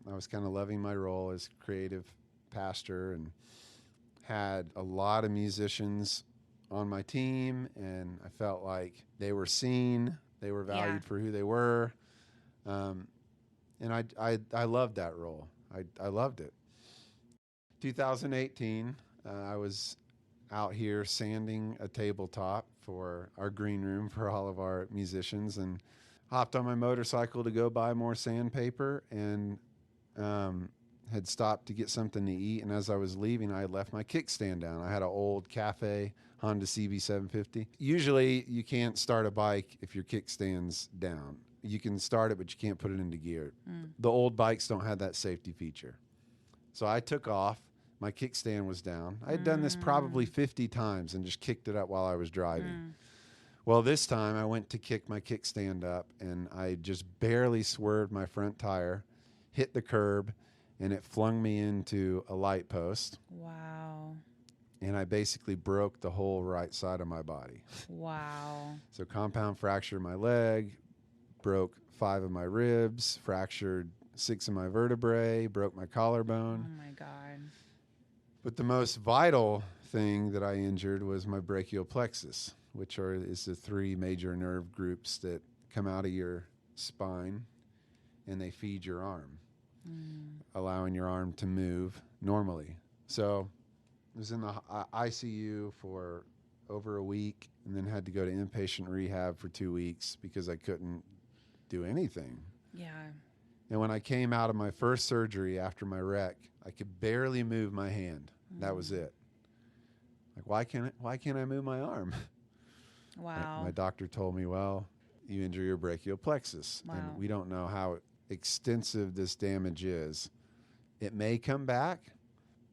I was kind of loving my role as creative pastor and had a lot of musicians on my team, and I felt like they were seen, they were valued for who they were, and I loved that role. I loved it. 2018, I was out here sanding a tabletop for our green room for all of our musicians, and hopped on my motorcycle to go buy more sandpaper, and had stopped to get something to eat. And as I was leaving, I had left my kickstand down. I had an old cafe Honda CB750. Usually you can't start a bike if your kickstand's down. You can start it, but you can't put it into gear. The old bikes don't have that safety feature. So I took off. My kickstand was down. I had done this probably 50 times and just kicked it up while I was driving. Well, this time I went to kick my kickstand up, and I just barely swerved my front tire, hit the curb, and it flung me into a light post. Wow. And I basically broke the whole right side of my body. Wow. So compound fractured my leg, broke 5 of my ribs, fractured 6 of my vertebrae, broke my collarbone. Oh my God. But the most vital thing that I injured was my brachial plexus, which is the 3 major nerve groups that come out of your spine, and they feed your arm, allowing your arm to move normally. So I was in the ICU for over a week, and then had to go to inpatient rehab for 2 weeks because I couldn't do anything. Yeah. And when I came out of my first surgery after my wreck, I could barely move my hand. That was it. Like, why can't I move my arm? Wow. My doctor told me, well, you injure your brachial plexus. Wow. And we don't know how extensive this damage is. It may come back.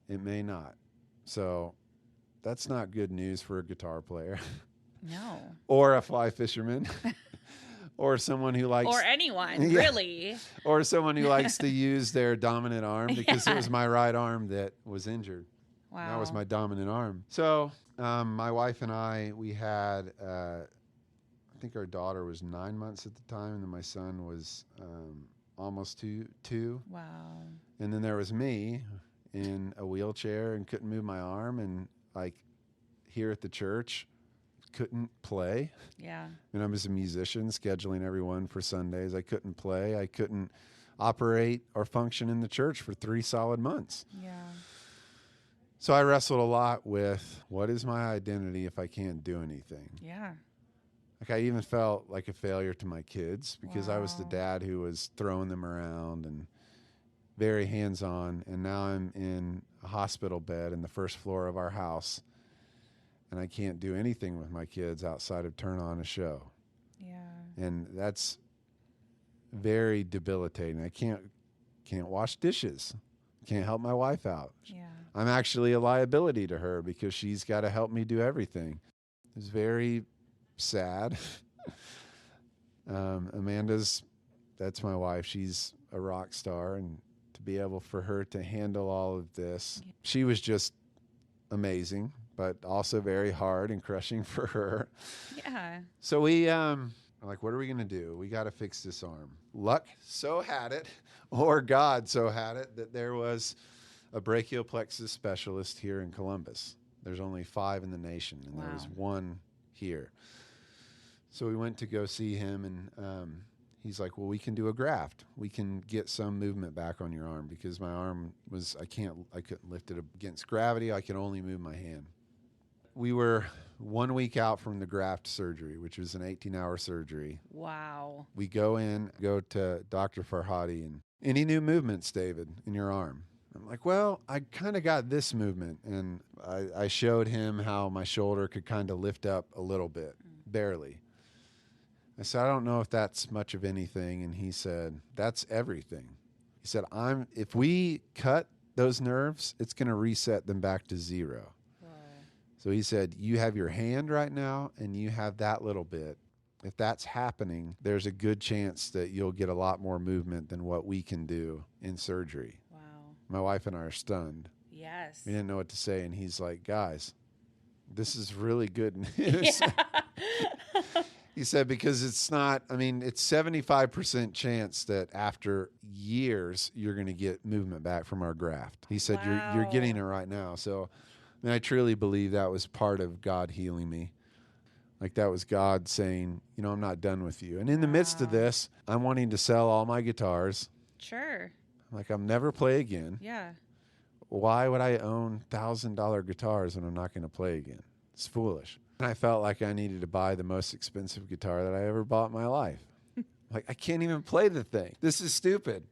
It may not. So that's not good news for a guitar player. No. Or a fly fisherman. Or someone who likes... Or anyone, really. Or someone who likes to use their dominant arm, because it was my right arm that was injured. Wow. That was my dominant arm. So my wife and I, we had, I think our daughter was 9 months at the time, and then my son was almost two. Wow. And then there was me in a wheelchair and couldn't move my arm, and like here at the church, couldn't play. Yeah. And I was a musician, scheduling everyone for Sundays. I couldn't play. I operate or function in the church for 3 solid months. Yeah. So I wrestled a lot with, what is my identity if I can't do anything? Yeah. Like, I even felt like a failure to my kids because I was the Wow. dad who was throwing them around and very hands-on. And now I'm in a hospital bed in the first floor of our house, and I can't do anything with my kids outside of turn on a show. Yeah. And that's very debilitating. I can't wash dishes. Can't help my wife out. Yeah. I'm actually a liability to her because she's got to help me do everything. It's very sad. That's my wife. She's a rock star, and to be able for her to handle all of this, she was just amazing, but also very hard and crushing for her. Yeah. So we like, what are we going to do? We got to fix this arm. Luck so had it, or God so had it, that there was a brachial plexus specialist here in Columbus. There's only 5 in the nation, and there was 1 here. So we went to go see him, and he's like, well, we can do a graft. We can get some movement back on your arm, because my arm I couldn't lift it against gravity. I could only move my hand. We were 1 week out from the graft surgery, which was an 18-hour surgery. Wow. We go to Dr. Farhadi, and any new movements, David, in your arm? I'm like, well, I kind of got this movement, and I showed him how my shoulder could kind of lift up a little bit, barely. I said, I don't know if that's much of anything, and he said, that's everything. He said, if we cut those nerves, it's going to reset them back to 0. Wow. So he said, you have your hand right now, and you have that little bit. If that's happening, there's a good chance that you'll get a lot more movement than what we can do in surgery. Wow. My wife and I are stunned. Yes. We didn't know what to say, and he's like, guys, this is really good news. Yeah. He said, because it's 75% chance that after years you're going to get movement back from our graft. He said, wow. you're getting it right now. So I truly believe that was part of God healing me. Like, that was God saying, I'm not done with you. And in the midst of this, I'm wanting to sell all my guitars. Sure. Like, I'll never play again. Yeah. Why would I own $1,000 guitars when I'm not going to play again? It's foolish. And I felt like I needed to buy the most expensive guitar that I ever bought in my life. Like, I can't even play the thing. This is stupid.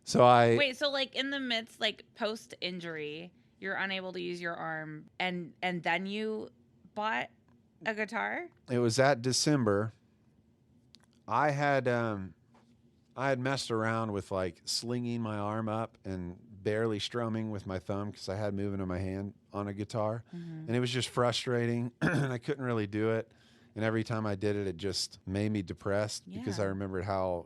So Wait, so like in the midst, like post-injury, you're unable to use your arm, and then you bought a guitar? It was that December. I had messed around with like slinging my arm up and barely strumming with my thumb because I had movement in my hand on a guitar. Mm-hmm. And it was just frustrating, and I couldn't really do it. And every time I did it, it just made me depressed because I remembered how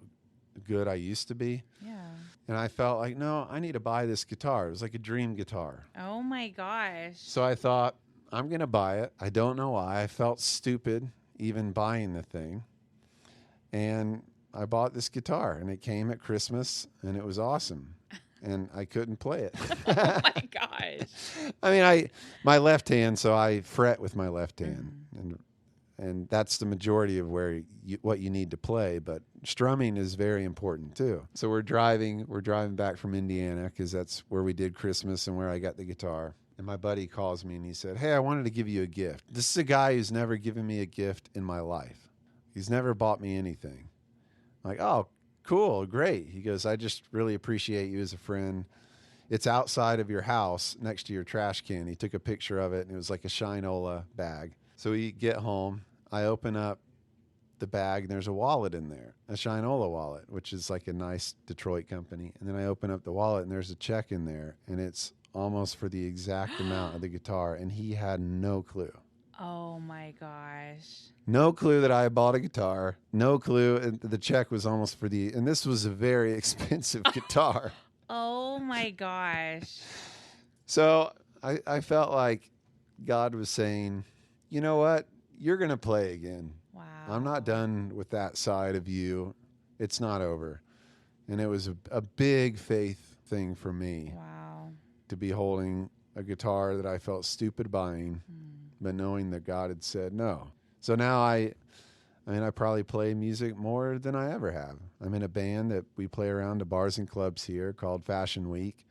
good I used to be. Yeah. And I felt like, no, I need to buy this guitar. It was like a dream guitar. Oh my gosh. So I thought, I'm going to buy it. I don't know why. I felt stupid even buying the thing. And I bought this guitar, and it came at Christmas, and it was awesome. And I couldn't play it. Oh my gosh. I mean, my left hand, so I fret with my left hand. Mm-hmm. And that's the majority of what you need to play. But strumming is very important too. So we're driving back from Indiana because that's where we did Christmas and where I got the guitar. And my buddy calls me and he said, hey, I wanted to give you a gift. This is a guy who's never given me a gift in my life. He's never bought me anything. I'm like, oh, cool, great. He goes, I just really appreciate you as a friend. It's outside of your house next to your trash can. He took a picture of it, and it was like a Shinola bag. So we get home. I open up the bag, and there's a wallet in there, a Shinola wallet, which is like a nice Detroit company. And then I open up the wallet, and there's a check in there, and it's almost for the exact amount of the guitar, and he had no clue. Oh, my gosh. No clue that I bought a guitar. No clue. The check was almost for and this was a very expensive guitar. Oh, my gosh. So I felt like God was saying, you know what? You're going to play again. Wow. I'm not done with that side of you. It's not over. And it was a big faith thing for me. Wow. To be holding a guitar that I felt stupid buying, but knowing that God had said no. So now I mean, I probably play music more than I ever have. I'm in a band that we play around to bars and clubs here called Fashion Week.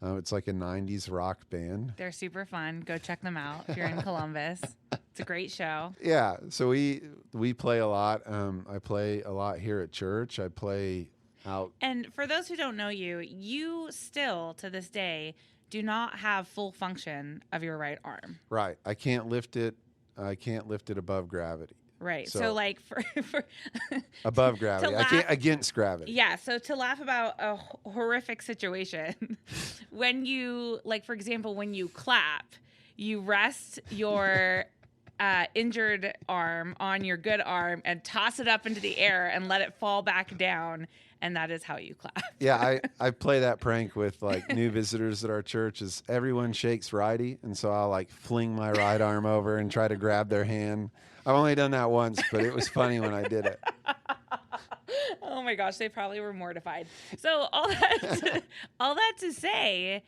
It's like a 90s rock band. They're super fun. Go check them out if you're in Columbus. It's a great show. Yeah, so we play a lot. I play a lot here at church. I play out. And for those who don't know you, you still, to this day, do not have full function of your right arm. Right. I can't lift it above gravity. Right. So like for above gravity. I can't against gravity. Yeah. So to laugh about a horrific situation, when you, like, for example, when you clap, you rest your injured arm on your good arm and toss it up into the air and let it fall back down. And that is how you clap. Yeah, I play that prank with like new visitors at our church. Is everyone shakes righty, and so I'll like fling my right arm over and try to grab their hand. I've only done that once, but it was funny when I did it. Oh my gosh, they probably were mortified. So all that to say,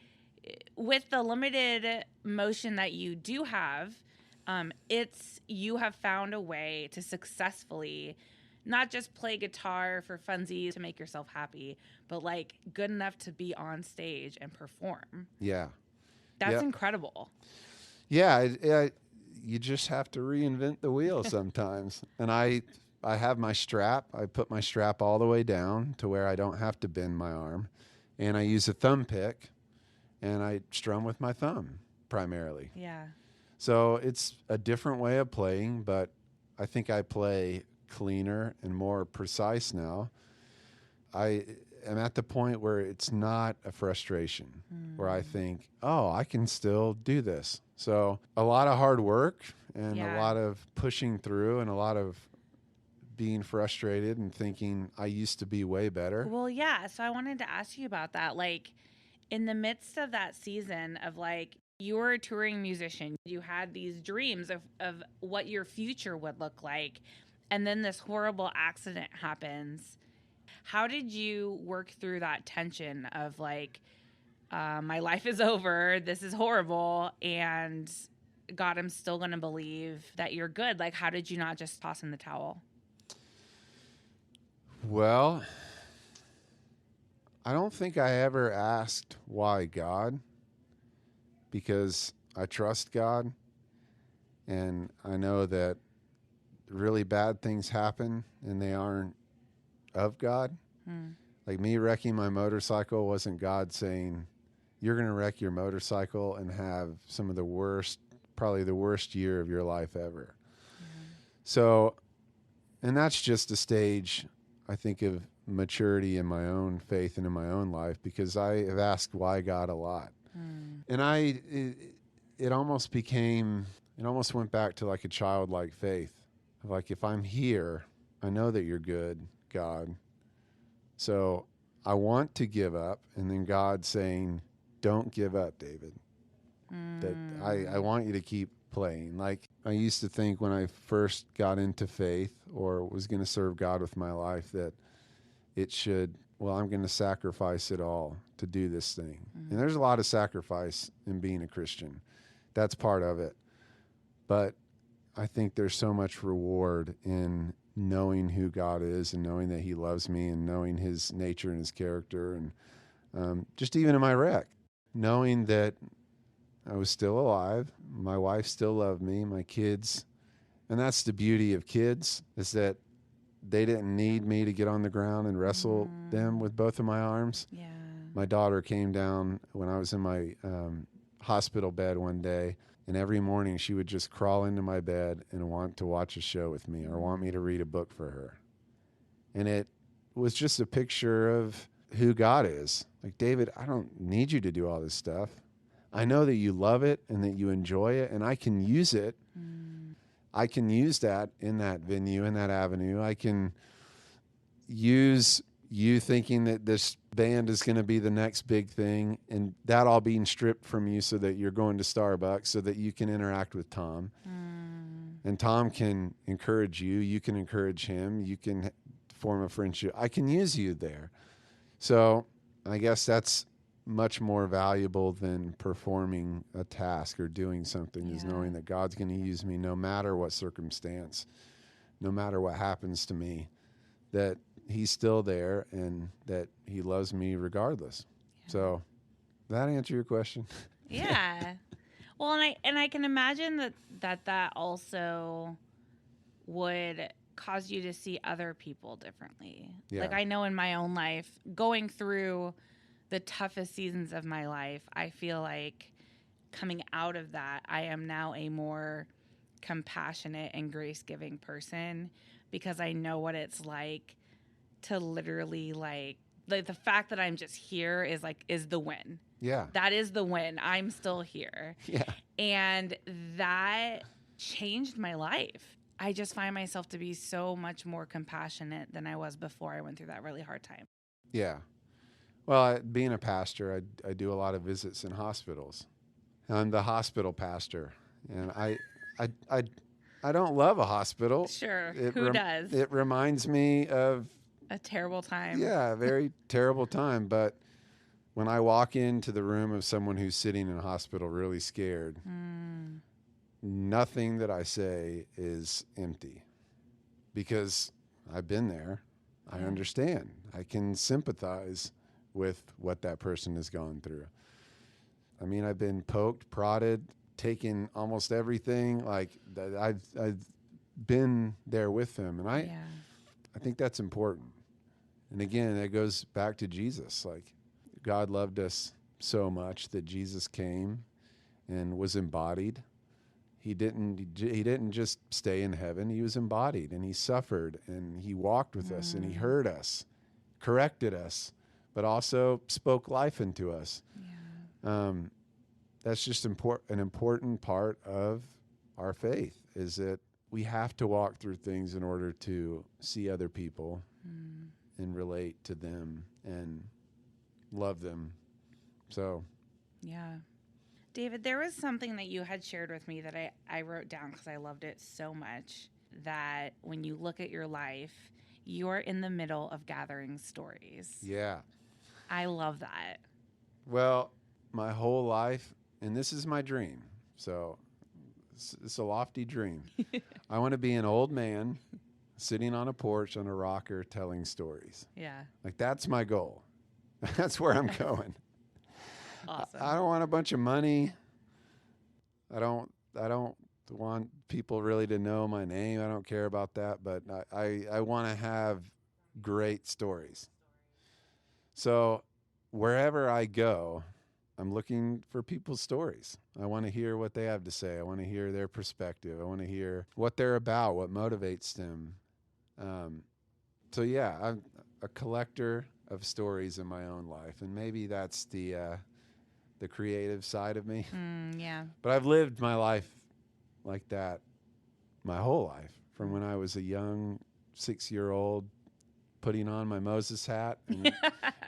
with the limited motion that you do have, you have found a way to successfully not just play guitar for funsies to make yourself happy, but like good enough to be on stage and perform. Yeah. That's incredible. Yeah. You just have to reinvent the wheel sometimes. And I have my strap. I put my strap all the way down to where I don't have to bend my arm. And I use a thumb pick and I strum with my thumb primarily. Yeah. So it's a different way of playing, but I think I play cleaner and more precise now. I am at the point where it's not a frustration, where I think, oh, I can still do this. So a lot of hard work and a lot of pushing through and a lot of being frustrated and thinking I used to be way better. Well, yeah. So I wanted to ask you about that. Like, in the midst of that season of like, you were a touring musician, you had these dreams of what your future would look like. And then this horrible accident happens. How did you work through that tension of like, my life is over, this is horrible, and God, I'm still going to believe that you're good? Like, how did you not just toss in the towel? Well, I don't think I ever asked why God, because I trust God, and I know that really bad things happen and they aren't of God. Like me wrecking my motorcycle wasn't God saying, you're going to wreck your motorcycle and have some of the worst, probably the worst year of your life ever. So, and that's just a stage, I think, of maturity in my own faith and in my own life, because I have asked why God a lot. And it almost went back to like a childlike faith. Like, if I'm here, I know that you're good, God. So I want to give up. And then God saying, don't give up, David. That I want you to keep playing. Like, I used to think when I first got into faith or was going to serve God with my life that I'm going to sacrifice it all to do this thing. And there's a lot of sacrifice in being a Christian. That's part of it. But I think there's so much reward in knowing who God is and knowing that he loves me and knowing his nature and his character. And just even in my wreck, knowing that I was still alive, my wife still loved me, my kids. And that's the beauty of kids, is that they didn't need me to get on the ground and wrestle them with both of my arms. Yeah. My daughter came down when I was in my hospital bed one day, and every morning she would just crawl into my bed and want to watch a show with me or want me to read a book for her. And it was just a picture of who God is. Like, David, I don't need you to do all this stuff. I know that you love it and that you enjoy it, and I can use it. I can use that in that venue, in that avenue. I can use you thinking that this band is going to be the next big thing, and that all being stripped from you so that you're going to Starbucks so that you can interact with Tom. And Tom can encourage you. You can encourage him. You can form a friendship. I can use you there. So I guess that's much more valuable than performing a task or doing something, is knowing that God's going to use me no matter what circumstance. no matter what happens to me, that he's still there and that he loves me regardless. Yeah. So that answer your question? Yeah. Well, and I can imagine that also would cause you to see other people differently. Yeah. Like I know in my own life, going through the toughest seasons of my life, I feel like coming out of that, I am now a more compassionate and grace-giving person because I know what it's like to literally like the fact that I'm just here is the win. Yeah. That is the win. I'm still here. Yeah. And that changed my life. I just find myself to be so much more compassionate than I was before I went through that really hard time. Yeah. Well, being a pastor, I do a lot of visits in hospitals. I'm the hospital pastor, and I don't love a hospital. Sure, who does? It reminds me of a terrible time. Yeah, a very terrible time. But when I walk into the room of someone who's sitting in a hospital really scared, nothing that I say is empty because I've been there. I understand. I can sympathize with what that person has gone through. I mean, I've been poked, prodded, taken almost everything. Like I've been there with them, and I think that's important. And again, it goes back to Jesus. Like God loved us so much that Jesus came and was embodied. He didn't just stay in heaven. He was embodied, and he suffered, and he walked with us, and he heard us, corrected us, but also spoke life into us. Yeah. That's just an important part of our faith, is that we have to walk through things in order to see other people and relate to them and love them. So, yeah. David, there was something that you had shared with me that I wrote down because I loved it so much, that when you look at your life, you're in the middle of gathering stories. Yeah. I love that. Well, my whole life, and this is my dream, so it's a lofty dream. I want to be an old man sitting on a porch on a rocker telling stories. Yeah. Like, that's my goal. That's where I'm going. Awesome. I don't want a bunch of money. I don't want people really to know my name. I don't care about that, but I want to have great stories. So wherever I go, I'm looking for people's stories. I want to hear what they have to say. I want to hear their perspective. I want to hear what they're about, what motivates them. So yeah, I'm a collector of stories in my own life, and maybe that's the creative side of me. Yeah. But I've lived my life like that my whole life, from when I was a young 6-year-old putting on my Moses hat and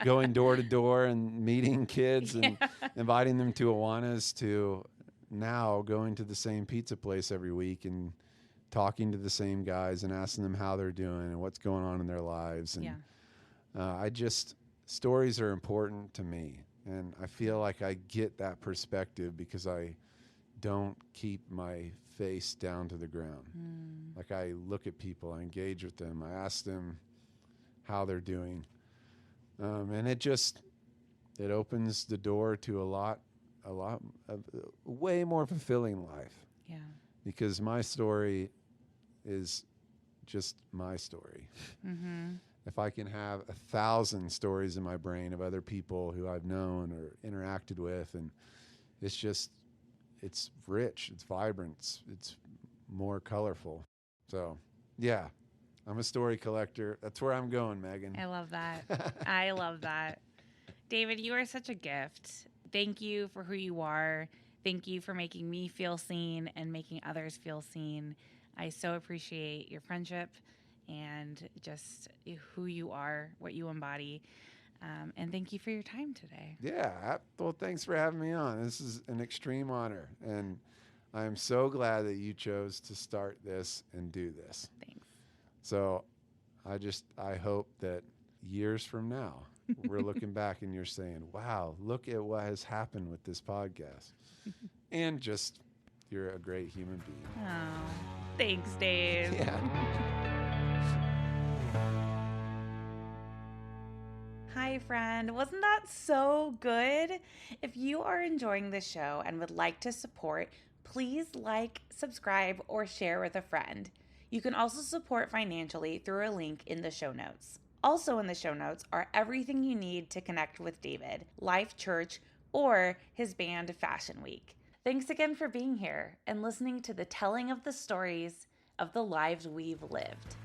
going door to door and meeting kids and inviting them to Awanas, to now going to the same pizza place every week and talking to the same guys and asking them how they're doing and what's going on in their lives. And stories are important to me. And I feel like I get that perspective because I don't keep my face down to the ground. Like, I look at people, I engage with them, I ask them how they're doing. And it opens the door to a lot of way more fulfilling life. Yeah. Because my story is just my story. Mm-hmm. If I can have 1,000 stories in my brain of other people who I've known or interacted with, and it's rich, it's vibrant, it's more colorful. So, yeah, I'm a story collector. That's where I'm going, Megan. I love that. I love that. David, you are such a gift. Thank you for who you are. Thank you for making me feel seen and making others feel seen. I so appreciate your friendship and just who you are, what you embody. And thank you for your time today. Yeah. Well, thanks for having me on. This is an extreme honor. And I am so glad that you chose to start this and do this. Thanks. So I hope that years from now, we're looking back and you're saying, wow, look at what has happened with this podcast. And just you're a great human being. Oh, thanks, Dave. Yeah. Hi, friend. Wasn't that so good? If you are enjoying the show and would like to support, please like, subscribe, or share with a friend. You can also support financially through a link in the show notes. Also in the show notes are everything you need to connect with David, Life Church, or his band Fashion Week. Thanks again for being here and listening to the telling of the stories of the lives we've lived.